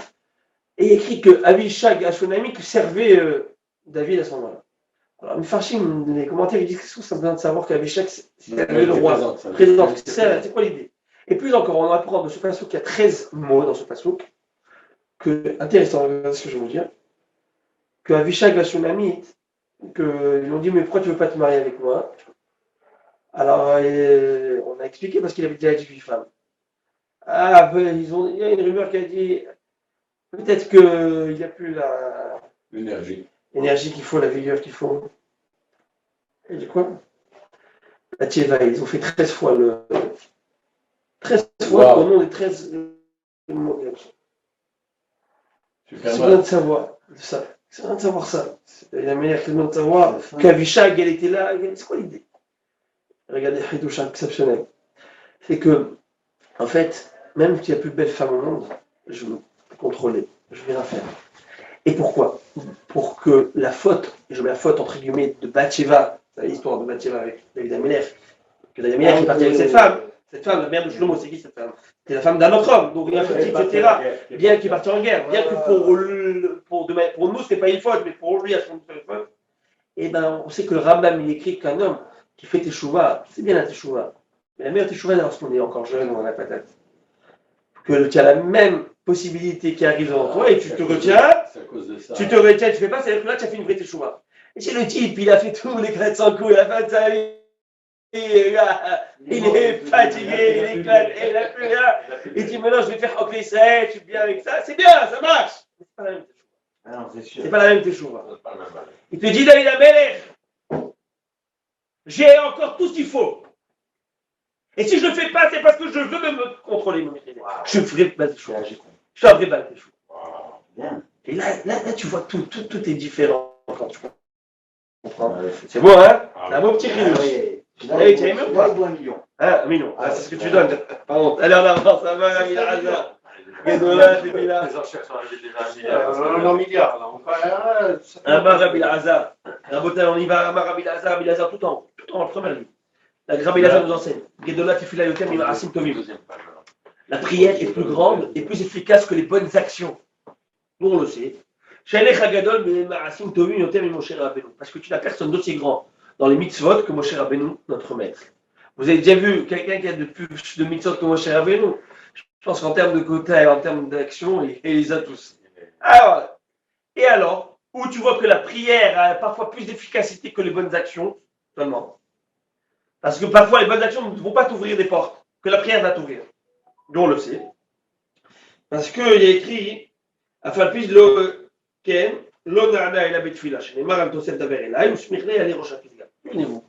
Et il y a écrit que Avishag Ashunami que servait David à ce moment-là. Alors, Mefarshim, les commentaires, ils disent que ça a besoin de savoir qu'Avishag servait le roi. Présent. C'est quoi l'idée? Et plus encore, on apprend de ce passouk qu'il y a 13 mots dans ce passouk. Intéressant, regardez ce que je vais vous dire. Que Avishag Ashunami, ils lui ont dit, mais pourquoi tu ne veux pas te marier avec moi? Alors, on a expliqué parce qu'il avait déjà 18 femmes. Il y a une rumeur qui a dit peut-être qu'il n'y a plus l'énergie qu'il faut, la vigueur qu'il faut. Et du coup, la Tcheva, ils ont fait 13 fois 13 fois au nom des 13 mots. C'est bien de savoir ça. C'est bien de savoir ça. C'est la meilleure que de savoir qu'Avishag, elle était là. C'est quoi l'idée? Regardez, Hidouche exceptionnel. C'est que, en fait, même s'il n'y a plus de belles femmes au monde, je veux contrôler, je vais la faire. Et pourquoi? Pour que la faute, et je mets la faute entre guillemets de Bathsheba, l'histoire de Bathsheba avec David Améler, que David Améler qui est parti avec cette femme, la mère de Shlomo, c'est qui cette femme? C'est la femme d'un autre homme, donc etc. Bien qu'il est parti en guerre, bien que pour nous, ce n'est pas une faute, mais pour lui, à son faute. Et bien, on sait que le Rambam, il écrit qu'un homme qui fait teshuva, c'est bien la teshuva. Mais la meilleure teshuva, c'est lorsqu'on est encore jeune ou on n'a pas tête. Que tu as la même possibilité qui arrive devant toi et tu te retiens, tu fais pas, c'est-à-dire que là, tu as fait une vraie teshuva. Et c'est le type, il a fait tous les 400 coups, il a fait ça, il est fatigué, il est éclaté, il n'a plus rien. Il dit maintenant je vais faire Hok Israël, je suis bien avec ça. C'est bien, ça marche. C'est pas la même teshuva. Ah non, c'est sûr. C'est pas la même teshuva. C'est pas le même mal. Il te dit David Amelech, j'ai encore tout ce qu'il faut. Et si je le fais pas, c'est parce que je veux me contrôler mon maîtrise. Je suis un vrai bal teshuva. Je suis un vrai bal teshuva. Bien. Et là, tu vois tout est différent quand tu comprends. C'est beau, hein? C'est un beau petit Ah ridouche. oui. Allez, tu as aimé ou pas? Là, il doit 1 million. Ah, mais non, c'est ce que tu donnes. Par contre, allez en avant, ça va, il a raison. Guédola, t'es là. Les enchères sont arrivées déjà à 1 milliard. Un milliard, là. Un bar Rabbi Lazar. On y va, un bar Rabbi Lazar, tout en première ligne. La Rabbi Lazar nous enseigne. Guédola, tu fais la yotem, il va Racine Tovim. Deuxième page, alors. La prière est plus grande et plus efficace que les bonnes actions. Nous, on le sait. Parce que tu n'as personne d'aussi grand dans les mitzvot que Moshe Rabbeinu, notre maître. Vous avez déjà vu quelqu'un qui a de plus de mitzvot que Moshe Rabbeinu? Je pense qu'en termes de quota et en termes d'action, il les a tous. Alors, où tu vois que la prière a parfois plus d'efficacité que les bonnes actions, seulement. Parce que parfois, les bonnes actions ne vont pas t'ouvrir des portes, que la prière va t'ouvrir. Nous, on le sait. Parce qu'il y a écrit, afin plus le ken, l'onana et la betfila, chez les marins de Tosef d'Aver et là, ou smirné aller rocha pisga. Souvenez-vous.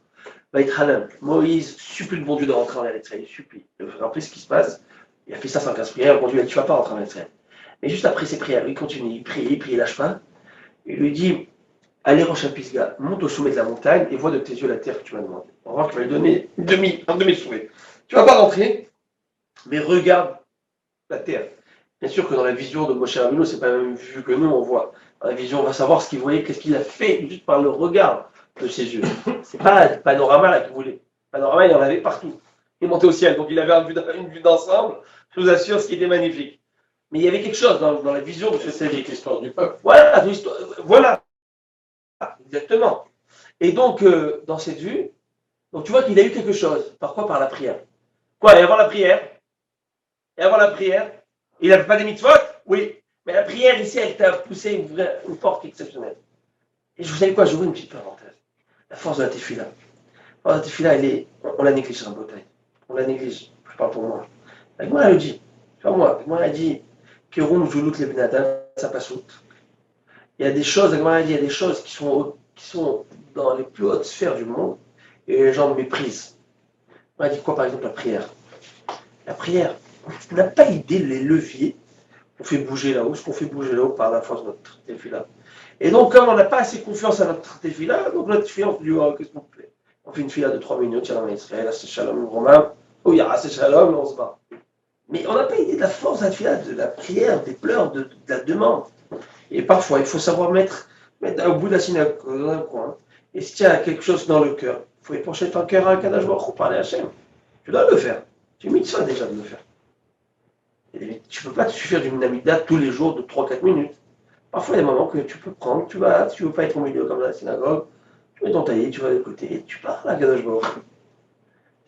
Moïse supplie le bon Dieu de rentrer en Eretz-Israël. Il supplie. Rappelez ce qui se passe. Il a fait ça 115 prières. Le bon Dieu a dit, tu ne vas pas rentrer en Eretz-Israël. Mais juste après ses prières, il continue, il prie, il lâche pas. Il lui dit, allez rocha pisga, monte au sommet de la montagne et vois de tes yeux la terre que tu m'as demandé. On va voir qu'il va lui donner un demi-souhait. Tu ne vas pas rentrer, mais regarde la terre. Bien sûr que dans la vision de Moshe Rabbeinu, ce n'est pas la même vue que nous, on voit. Dans la vision, on va savoir ce qu'il voyait, qu'est-ce qu'il a fait, juste par le regard de ses yeux. Ce n'est pas le panorama là qu'il voulait. Le panorama, il en avait partout. Il montait au ciel, donc il avait une vue d'ensemble. Je vous assure, ce qui était magnifique. Mais il y avait quelque chose dans la vision de ce Sadiq. L'histoire du peuple. Voilà, exactement. Et donc, dans cette vue, donc tu vois qu'il a eu quelque chose. Par quoi? Par la prière. Quoi? Et avant la prière, il n'avait pas des mitzvot? Oui. Mais la prière ici, elle t'a poussé une porte exceptionnelle. Et vous savez quoi? Je vous une petite parenthèse. La force de la tefila. La force de la tefila, on la néglige en Bretagne. On la néglige. Je parle pour moi. Moi, elle le dit. C'est pas moi. Moi, elle a dit que Roum Joulout les Benadam, ça passe out. Il y a des choses, il y a des choses qui sont dans les plus hautes sphères du monde et les gens méprisent. On a dit quoi, par exemple, la prière? La prière, on n'a pas idée les leviers qu'on fait bouger là-haut, ce qu'on fait bouger là-haut par la force de notre tefila. Et donc, comme on n'a pas assez confiance à notre tefila, donc notre tefila, on se dit, oh, qu'est-ce qu'on fait? On fait une fila de 3 minutes, Shalom Israël, c'est Shalom Romain, ou il y a assez Shalom, on se bat. Mais on n'a pas idée de la force de la tefila, de la prière, des pleurs, de la demande. Et parfois, il faut savoir mettre au bout de la synagogue, dans un coin, et si tu as quelque chose dans le cœur, il faut épancher ton cœur à un Kadosh Baruch Hu, parler à Hachem. Tu dois le faire. Tu es mitzvah déjà de le faire. Et tu ne peux pas te suffire d'une amida tous les jours de 3-4 minutes. Parfois, il y a des moments que tu peux prendre, tu vas, si tu ne veux pas être au milieu comme dans la synagogue, tu mets ton taillé, tu vas de côté, et tu parles à Kadosh Baruch Hu.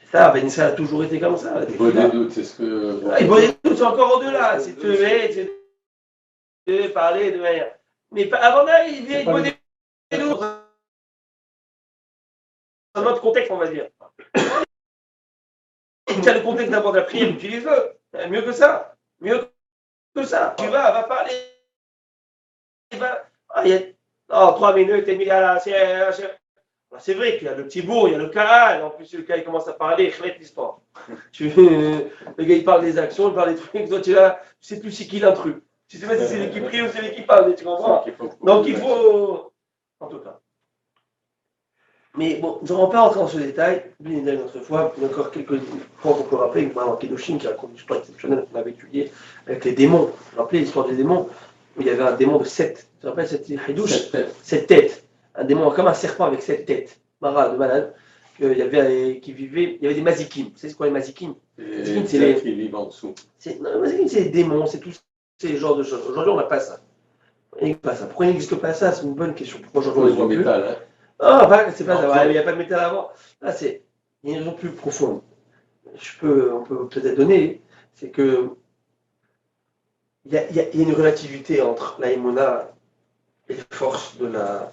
C'est ça, Ben Israël a toujours été comme ça. Il des doutes, c'est ce que. Il faut des doutes, c'est encore au-delà. C'est tu veux parler de manière. Mais avant là, il vient des doutes. Dans notre contexte, on va dire. Tu as le contexte d'abord de la prière, utilise-le. Mieux que ça. Mieux que ça. Tu va parler. Il y a 3 minutes et demie à la. C'est vrai qu'il y a le petit bourg, il y a le Kaal. En plus, le Kaal il commence à parler, il fait l'histoire. Le gars, il parle des actions, il parle des trucs. Toi, tu ne sais plus c'est qui l'intrus. Tu sais pas si c'est lui qui prie ou c'est lui qui parle. Tu comprends? Donc, il faut. En tout cas. Mais bon, nous n'allons pas rentrer dans ce détail, bien une autre fois, il y a encore quelques points qu'on peut rappeler, notamment Kedoshin qui raconte une histoire exceptionnelle qu'on avait étudiée avec les démons. Vous vous rappelez l'histoire des démons? Où il y avait un démon de 7, tu te rappelles cette Hidouche? 7 têtes. Un démon comme un serpent avec 7 têtes. Mara, de malade. Qui vivait, il y avait des mazikim. Vous savez c'est quoi les mazikim? Les c'est qui vivent en dessous. Non, les mazikim, c'est les démons, c'est tous ces genres de choses. Aujourd'hui, on n'a pas ça. Pourquoi il n'existe pas ça? C'est une bonne question. Pourquoi aujourd'hui on les voit plus? Métal, hein. Ah, enfin, c'est pas ça, il n'y a pas de métal avant. Là, il y a une raison plus profonde. On peut peut-être donner, c'est que il y a une relativité entre la Emouna et les forces de la.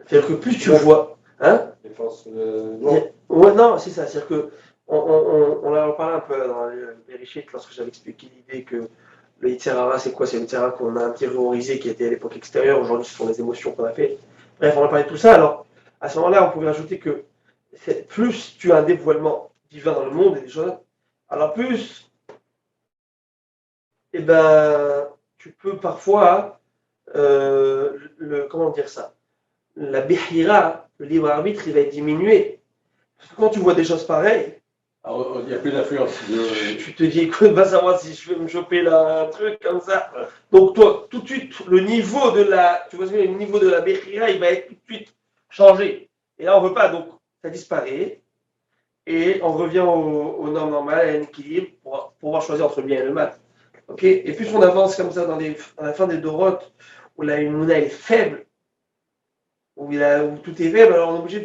C'est-à-dire que plus tu vois, hein? Les forces. Ouais, non, c'est ça. C'est-à-dire que on en parlait un peu dans les Bereshit lorsque j'avais expliqué l'idée que le Yitzhara, c'est quoi? C'est le Yitzhara qu'on a intériorisé, qui était à l'époque extérieure. Aujourd'hui, ce sont les émotions qu'on a fait. Bref, on a parlé de tout ça. Alors, à ce moment-là, on pouvait rajouter que plus tu as un dévoilement divin dans le monde et des choses, alors plus, eh ben, tu peux parfois, comment dire ça? La Bihira, le libre arbitre, il va être diminué. Parce que quand tu vois des choses pareilles, Alors, il n'y a plus d'influence. tu te dis, écoute, va savoir si je vais me choper là, un truc comme ça. Donc toi, tout de suite, le niveau de la, tu vois, le niveau de la Bechira, il va être tout de suite changé. Et là, on ne veut pas, donc ça disparaît. Et on revient aux normes normales, à un équilibre, pour pouvoir choisir entre le bien et le mal. Okay, et plus on avance comme ça à la fin des Dorotes, où la Mouna est faible, où tout est faible, alors on est obligé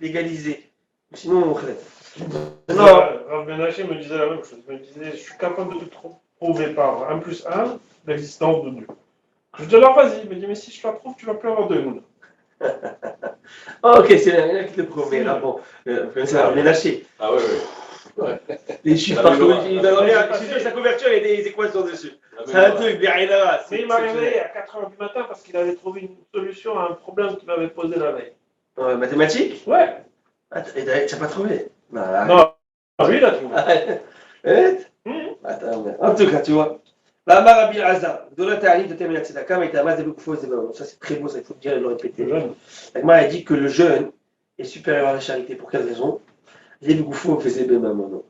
d'égaliser. Sinon, on crée. Non, Rav Menaché me disait la même chose. Il me disait, je suis capable de te prouver par 1 plus 1 l'existence de Dieu. Je dis alors vas-y, il me dit, mais si je la prouve, tu vas plus avoir de Mouna. Ah, ok, c'est là qui te promet. Là, bon, c'est Rav Menaché. Ah oui, oui. Les chiffres partout, il donne sa couverture et des équations dessus. C'est un truc, bien là. Mais il m'a réveillé à 4h du matin parce qu'il avait trouvé une solution à un problème qu'il m'avait posé la veille. Mathématiques? Ouais. Et tu n'as pas trouvé? Non, lui il a trouvé. Attends, en tout cas, tu vois. La Marabi Azar, Dola Ta'alim de Temelat Tzedaka, mais Tamas de Boukfo, ça c'est très beau, ça il faut le dire et le répéter. La Gemara a dit que le jeûne est supérieur à la charité. Pour quelle raison? Les Boukfo faisaient Bemamono.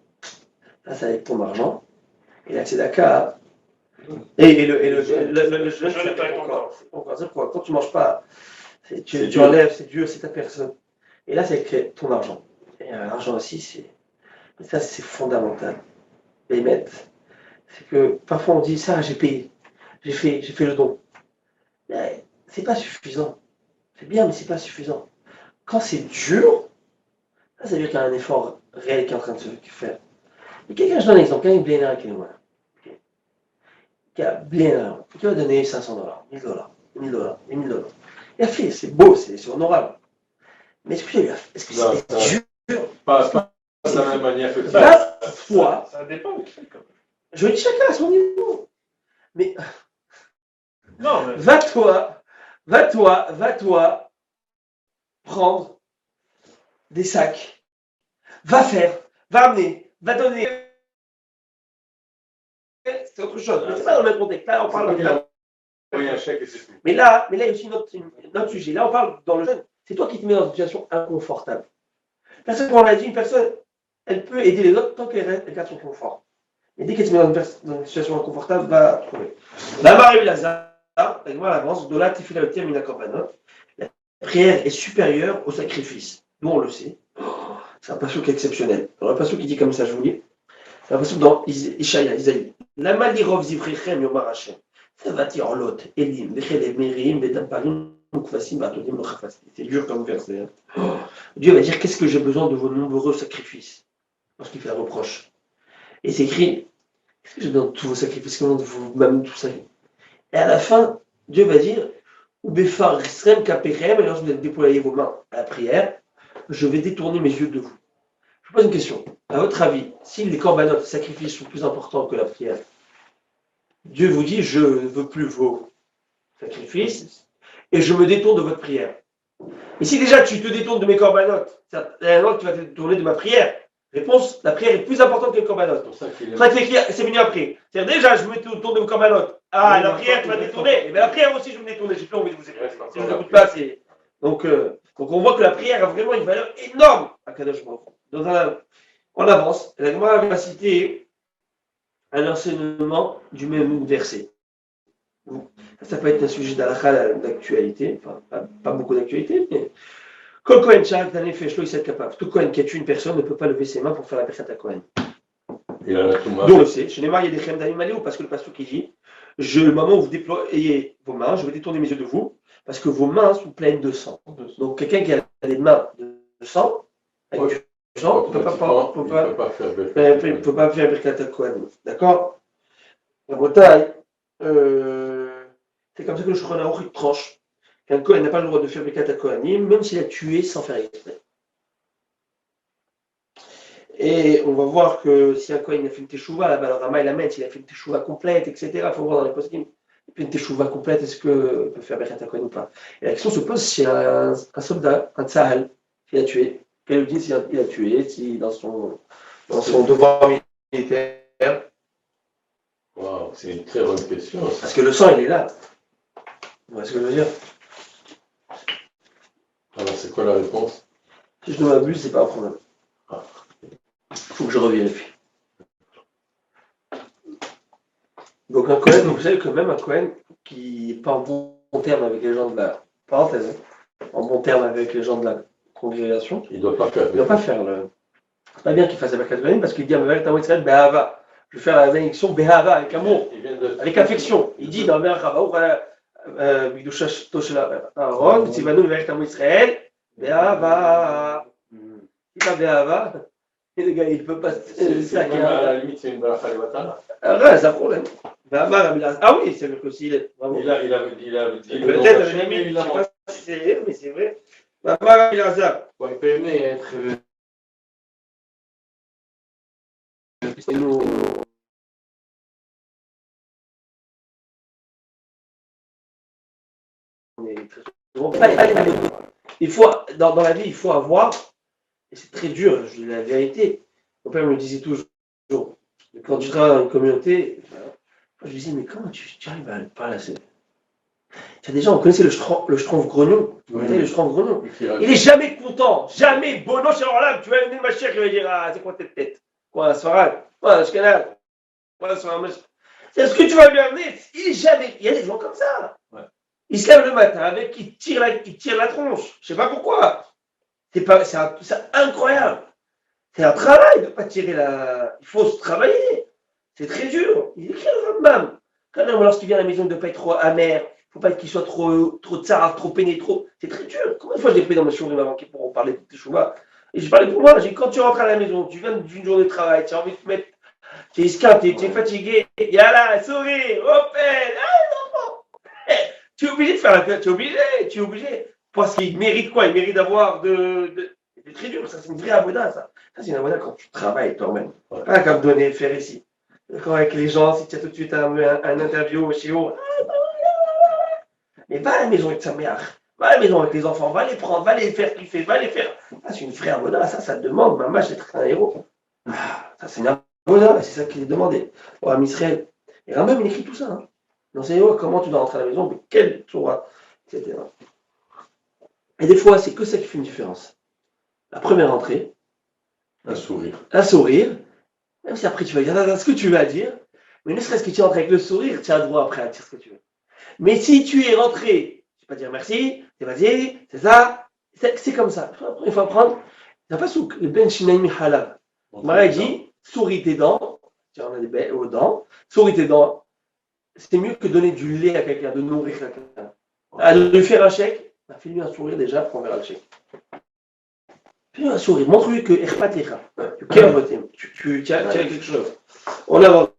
Ça va être ton argent. Et la Tzedaka. Et le jeûne, c'est encore. C'est pourquoi quand tu ne manges pas, tu enlèves, c'est Dieu, c'est ta personne. Et là, c'est ton argent. Et l'argent aussi, ça, c'est fondamental. Les mettre. C'est que parfois on dit ça, j'ai payé, j'ai fait le don. Mais c'est pas suffisant. C'est bien, mais c'est pas suffisant. Quand c'est dur, ça veut dire qu'il y a un effort réel qui est en train de se faire. Et quelqu'un, je donne un exemple, quelqu'un qui est bien qui est loin. Qui a bien qui va donner $500, $1000, $1000, $1000. Il a fait, c'est beau, c'est honorable. Mais est-ce que c'est dur? Pas de la même manière que ça. Ça dépend de qui. Je dis chacun à son niveau. Mais non, mais va-toi prendre des sacs. Va amener, va donner. C'est autre chose. Mais c'est pas dans le même contexte. Là, on parle un chèque et c'est tout. Mais là, il y a aussi notre sujet. Là, on parle dans le jeûne. C'est toi qui te mets dans une situation inconfortable. Parce qu'on l'a dit, une personne, elle peut aider les autres tant qu'elle garde son confort. Et dès qu'elle se met dans une situation inconfortable, va trouver. La Marie Lazare, avec moi à l'avance, de là, tu fais la mina korbanot. La prière est supérieure au sacrifice. Nous, on le sait. C'est un passouk exceptionnel. Alors, un passouk qui dit comme ça, je vous lis. C'est un passouk dans Isaïe. La malirov zivrechem yomar Hashem. Ça va dire en lot. Elim, vechel merim, vedamparim, mukvasim, batodim, lochafasim. C'est dur comme verset. Dieu va dire, qu'est-ce que j'ai besoin de vos nombreux sacrifices? Lorsqu'il fait un reproche. Et c'est écrit, qu'est-ce que j'ai besoin de tous vos sacrifices, comment de vous-même tout ça? Et à la fin, Dieu va dire, Ubefar Risrem Kaperem, et lorsque vous allez déployer vos mains à la prière, je vais détourner mes yeux de vous. Je vous pose une question. À votre avis, si les corbanotes, les sacrifices sont plus importants que la prière, Dieu vous dit, je ne veux plus vos sacrifices, et je me détourne de votre prière. Et si déjà tu te détournes de mes corbanotes, alors tu vas te détourner de ma prière. Réponse, la prière est plus importante que le korbanot. C'est venu après. C'est-à-dire déjà, je me détourne de vos korbanot. Ah, la prière, tu vas te détourner. Mais la prière aussi, je vais me détourner. J'ai plus envie de vous écouter. Si je ne vous écoute pas, c'est... Donc, on voit que la prière a vraiment une valeur énorme à Kadosh Baruch Hu. On avance. La Gemara va citer un enseignement du même verset. Ça peut être un sujet d'halakha d'actualité. Enfin, pas beaucoup d'actualité, mais... Kol Kohen Sha'ak Tanef Shlo Yisad Kapav. Tout Kohen qui a tué une personne ne peut pas lever ses mains pour faire la Birkat HaKohen. D'où on le sait. Chez Neymar, il y a des Chem d'Amim Aléou, parce que le pasteur qui dit le moment où vous déployez vos mains, je vais détourner mes yeux de vous, parce que vos mains sont pleines de sang. Donc quelqu'un qui a les mains de sang, avec du sang, il ne peut pas faire Birkat HaKohen. D'accord? La Bretagne, c'est comme ça que le Shulchan Aruch tranche. Qu'un Kohen n'a pas le droit de faire Birkat HaKohanim, même s'il a tué sans faire exprès. Et on va voir que si un Kohen a fait une teshuva, là-bas, le Rama il amène, s'il a fait une teshuva complète, etc., il faut voir dans les poskim. Il fait une teshuva complète, est-ce qu'il peut faire Birkat Kohen ou pas? Et la question se pose si un soldat, un tzahal, qui a tué, quel dit s'il a tué, si dans son devoir militaire. Wow, c'est une très bonne question. Parce que le sang, il est là. Vous voyez ce que je veux dire? Alors, c'est quoi la réponse? Si je ne m'abuse, c'est pas un problème. Il faut que je revérifie. Donc un Kohen, vous savez que même un Kohen qui n'est pas en bon terme avec les gens de la parenthèse, en bon terme avec les gens de la congrégation, Il ne doit pas faire. il ne doit pas faire le. C'est pas bien qu'il fasse avec la Kohen parce qu'il dit avec ta Israël, Behava. Je vais faire la bénédiction Behava avec amour, avec affection. Il dit dans Ver Rabaou, Bidusha Toshela Aaron, Tzivanu avec ta Israël, Behava. Il pas Behava. Et le gars, il ne peut pas C'est à la limite, c'est une bracha de Watana. c'est un problème. Ah oui, c'est vrai que s'il est. Bravo. Il avait dit Peut-être, je ne sais pas si c'est, mais c'est vrai. Baba Bilazar. Ouais, il peut aimer être. Il faut, dans la vie, il faut avoir, et c'est très dur, je dis la vérité. Mon père me disait toujours, quand tu travailles dans une communauté, je lui disais, mais comment tu arrives à parler à ces. Il y a des gens, vous connaissez le Schtroumpf grognon. Vous connaissez le Schtroumpf grognon. Il est jamais content, jamais bono chez l'orlame. Tu vas venir ma chère, il va dire, ah, c'est quoi cette tête? Quoi, un Sfarad? Quoi, un Shkenaz? Quoi, un c'est ce que tu vas lui amener. Il est jamais. Il y a des gens comme ça. Ouais. Il se lève le matin avec, il tire la tronche. Je sais pas pourquoi. C'est incroyable. C'est un travail de ne pas tirer la. Il faut se travailler. C'est très dur. Il écrit le Rambam. Quand même, lorsqu'il vient à la maison, de ne pas être trop amer. Il ne faut pas qu'il soit trop tsar, trop peiné, trop. C'est très dur. Combien de fois j'ai pris dans ma chourim avant qu'ils pourront parler de Teshuvah? Et j'ai parlé pour moi. J'ai dit, quand tu rentres à la maison, tu viens d'une journée de travail, tu as envie de te mettre. Tu es esquin, tu es fatigué. Yalla, sourire, open. Tu es obligé de faire la fête. Tu es obligé. Parce qu'il mérite quoi? Il mérite d'avoir c'est très dur. Ça, c'est une vraie avoda, ça. Ça, c'est une avoda quand tu travailles toi-même. Ouais. Pas comme donner, faire ici. D'accord, avec les gens, si tu as tout de suite un interview au chiot. Mais va à la maison avec sa mère, va à la maison avec les enfants, va les prendre, va les faire kiffer, va les faire. Ah, c'est une vraie avoda, ça te demande, maman, d'être un héros. Ah, ça, c'est une avoda, c'est ça qui est demandé. Pour Am Israël. Et Rambam, il écrit tout ça. Hein. Dans ses héros, comment tu dois rentrer à la maison, mais quelle Torah, etc. Et des fois, c'est que ça qui fait une différence. La première entrée, un sourire. Même si après tu vas dire ce que tu vas dire, mais ne serait-ce que tu rentres avec le sourire, tu as le droit après à dire ce que tu veux. Mais si tu es rentré, tu vas pas dire merci, c'est vas-y, c'est ça, c'est comme ça. Il faut apprendre. Il n'y a pas sous le ben shinaimi halal. Marie dit, souris tes dents, tu en as des belles aux dents, souris tes dents, c'est mieux que donner du lait à quelqu'un, de nourrir quelqu'un. À lui faire un chèque, fais-lui un sourire déjà, pour on verra le chèque. Fais-lui un sourire, montre-lui que tu as quelque chose. On avance.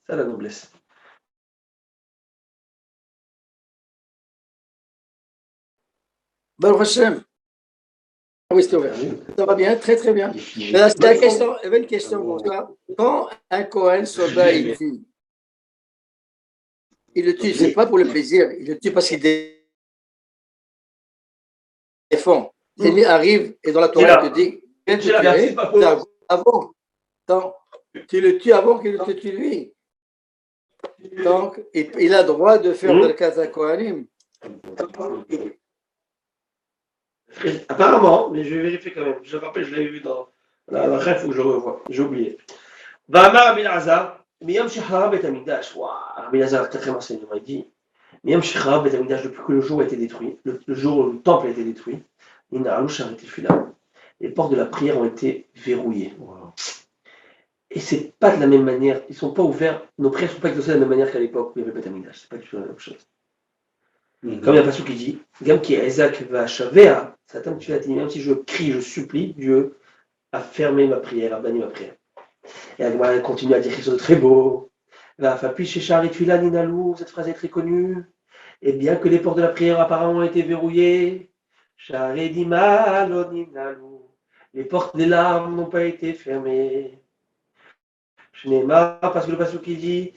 Ça, la noblesse. Baruch Hashem. Oui, c'est ouvert. Ça va bien, très très bien. Là, il y avait une question pour toi. Quand un Kohen soldat il tue, il le tue, c'est pas pour le plaisir, il le tue parce qu'il défend. L'ennemi arrive et dans la Torah, il te dit, viens te tuer avant. Donc, tu le tues avant qu'il te tue lui. Donc, il a le droit de faire de Kaza Kohanim. Apparemment, mais je vais vérifier quand même. Je rappelle, je l'avais vu dans la rêve, il faut que je revoie. J'ai oublié. Va'amar Rabbi Elazar, Miyam Shechara Bet Hamikdash. Rabbi Elazar, très très enseignement, il dit Miyam Shechara Bet Hamikdash, depuis que le jour a été détruit, le jour où le temple a été détruit, les portes de la prière ont été verrouillées. Wow. Et c'est pas de la même manière, ils sont pas ouverts, nos prières ne sont pas exaucées de la même manière qu'à l'époque où il y avait Bet Hamikdash. C'est pas du tout la même chose. Comme il y a un passage qui dit, Gam qui est Isaac va Shavea, Satan tu as dit, même si je crie, je supplie, Dieu a fermé ma prière, a banni ma prière. Et elle continue à dire quelque chose de très beau. Va Fapi chez Chari Tuila Ninalou, cette phrase est très connue. Et bien que les portes de la prière apparemment ont été verrouillées, les portes des larmes n'ont pas été fermées. Je n'ai marre parce que le passage qui dit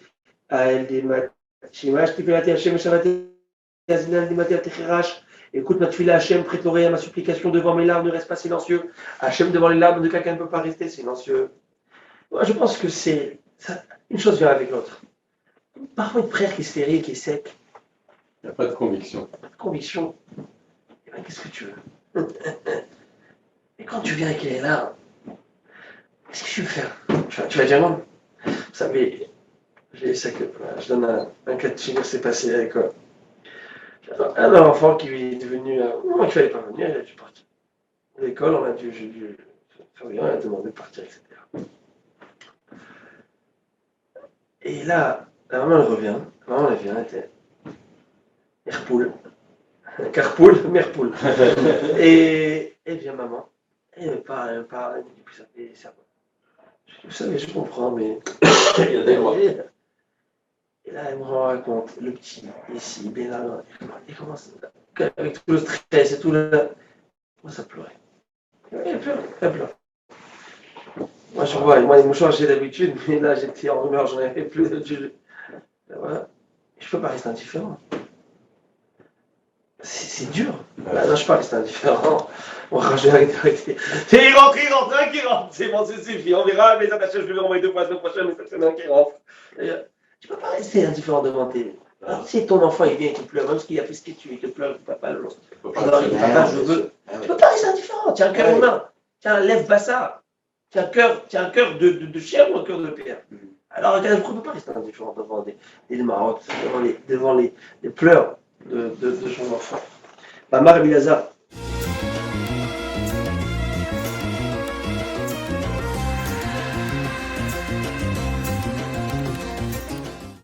écoute ma tefila, Hachem, prête l'oreille à ma supplication devant mes larmes, ne reste pas silencieux. Hachem, devant les larmes de quelqu'un ne peut pas rester silencieux. Moi, je pense que c'est ça, une chose vient avec l'autre. Parfois, une prière qui est stérile, qui est sec, Il n'y a pas de conviction. pas de conviction. Eh ben, qu'est-ce que tu veux? Et quand tu viens et qu'il est là, qu'est-ce que tu veux faire? Tu vas dire non. Vous savez, je donne un cas de figure, c'est passé à l'école. Un enfant qui est devenu. Non, il ne fallait pas venir, il a dû partir. À l'école, j'ai dû faire rien, il a demandé de partir, etc. Et là, la maman elle revient. La maman elle vient, elle était. Merpoule. Carpoule, Merpoule. Et elle vient, maman. Et elle me parle, elle me dit, puis ça fait ça. Vous savez, je comprends, mais. Il y a des lois. Et là, elle me raconte le petit, ici, bien là, il commence, avec tout le stress et tout le. Il commence à pleurer. Elle pleure. Moi, je vois, moi, les mouchoirs, j'ai l'habitude, mais là, j'étais en rumeur, j'en avais plus. Voilà. Je ne peux pas rester indifférent. C'est dur. Là, non, je ne peux pas rester indifférent. On va arrêter. Il rentre, un qui rentre. C'est bon, c'est suffit. On verra, mais ça, je vais l'envoyer 2 fois la semaine prochaine, mais ça, c'est un qui rentre. Tu ne peux pas rester indifférent devant tes. Alors, si ton enfant il vient et te pleure, même ce qu'il a fait ce que tu es, il te pleure, papa, alors il dit, papa, je veux. Tu ne peux pas rester indifférent. Tu as un cœur humain. Tu as un lève bassa. Tu as un cœur de chien ou un cœur de pierre. Alors, on ne peut pas rester indifférent devant des marottes, devant les pleurs de son enfant. Mamar Bilazar,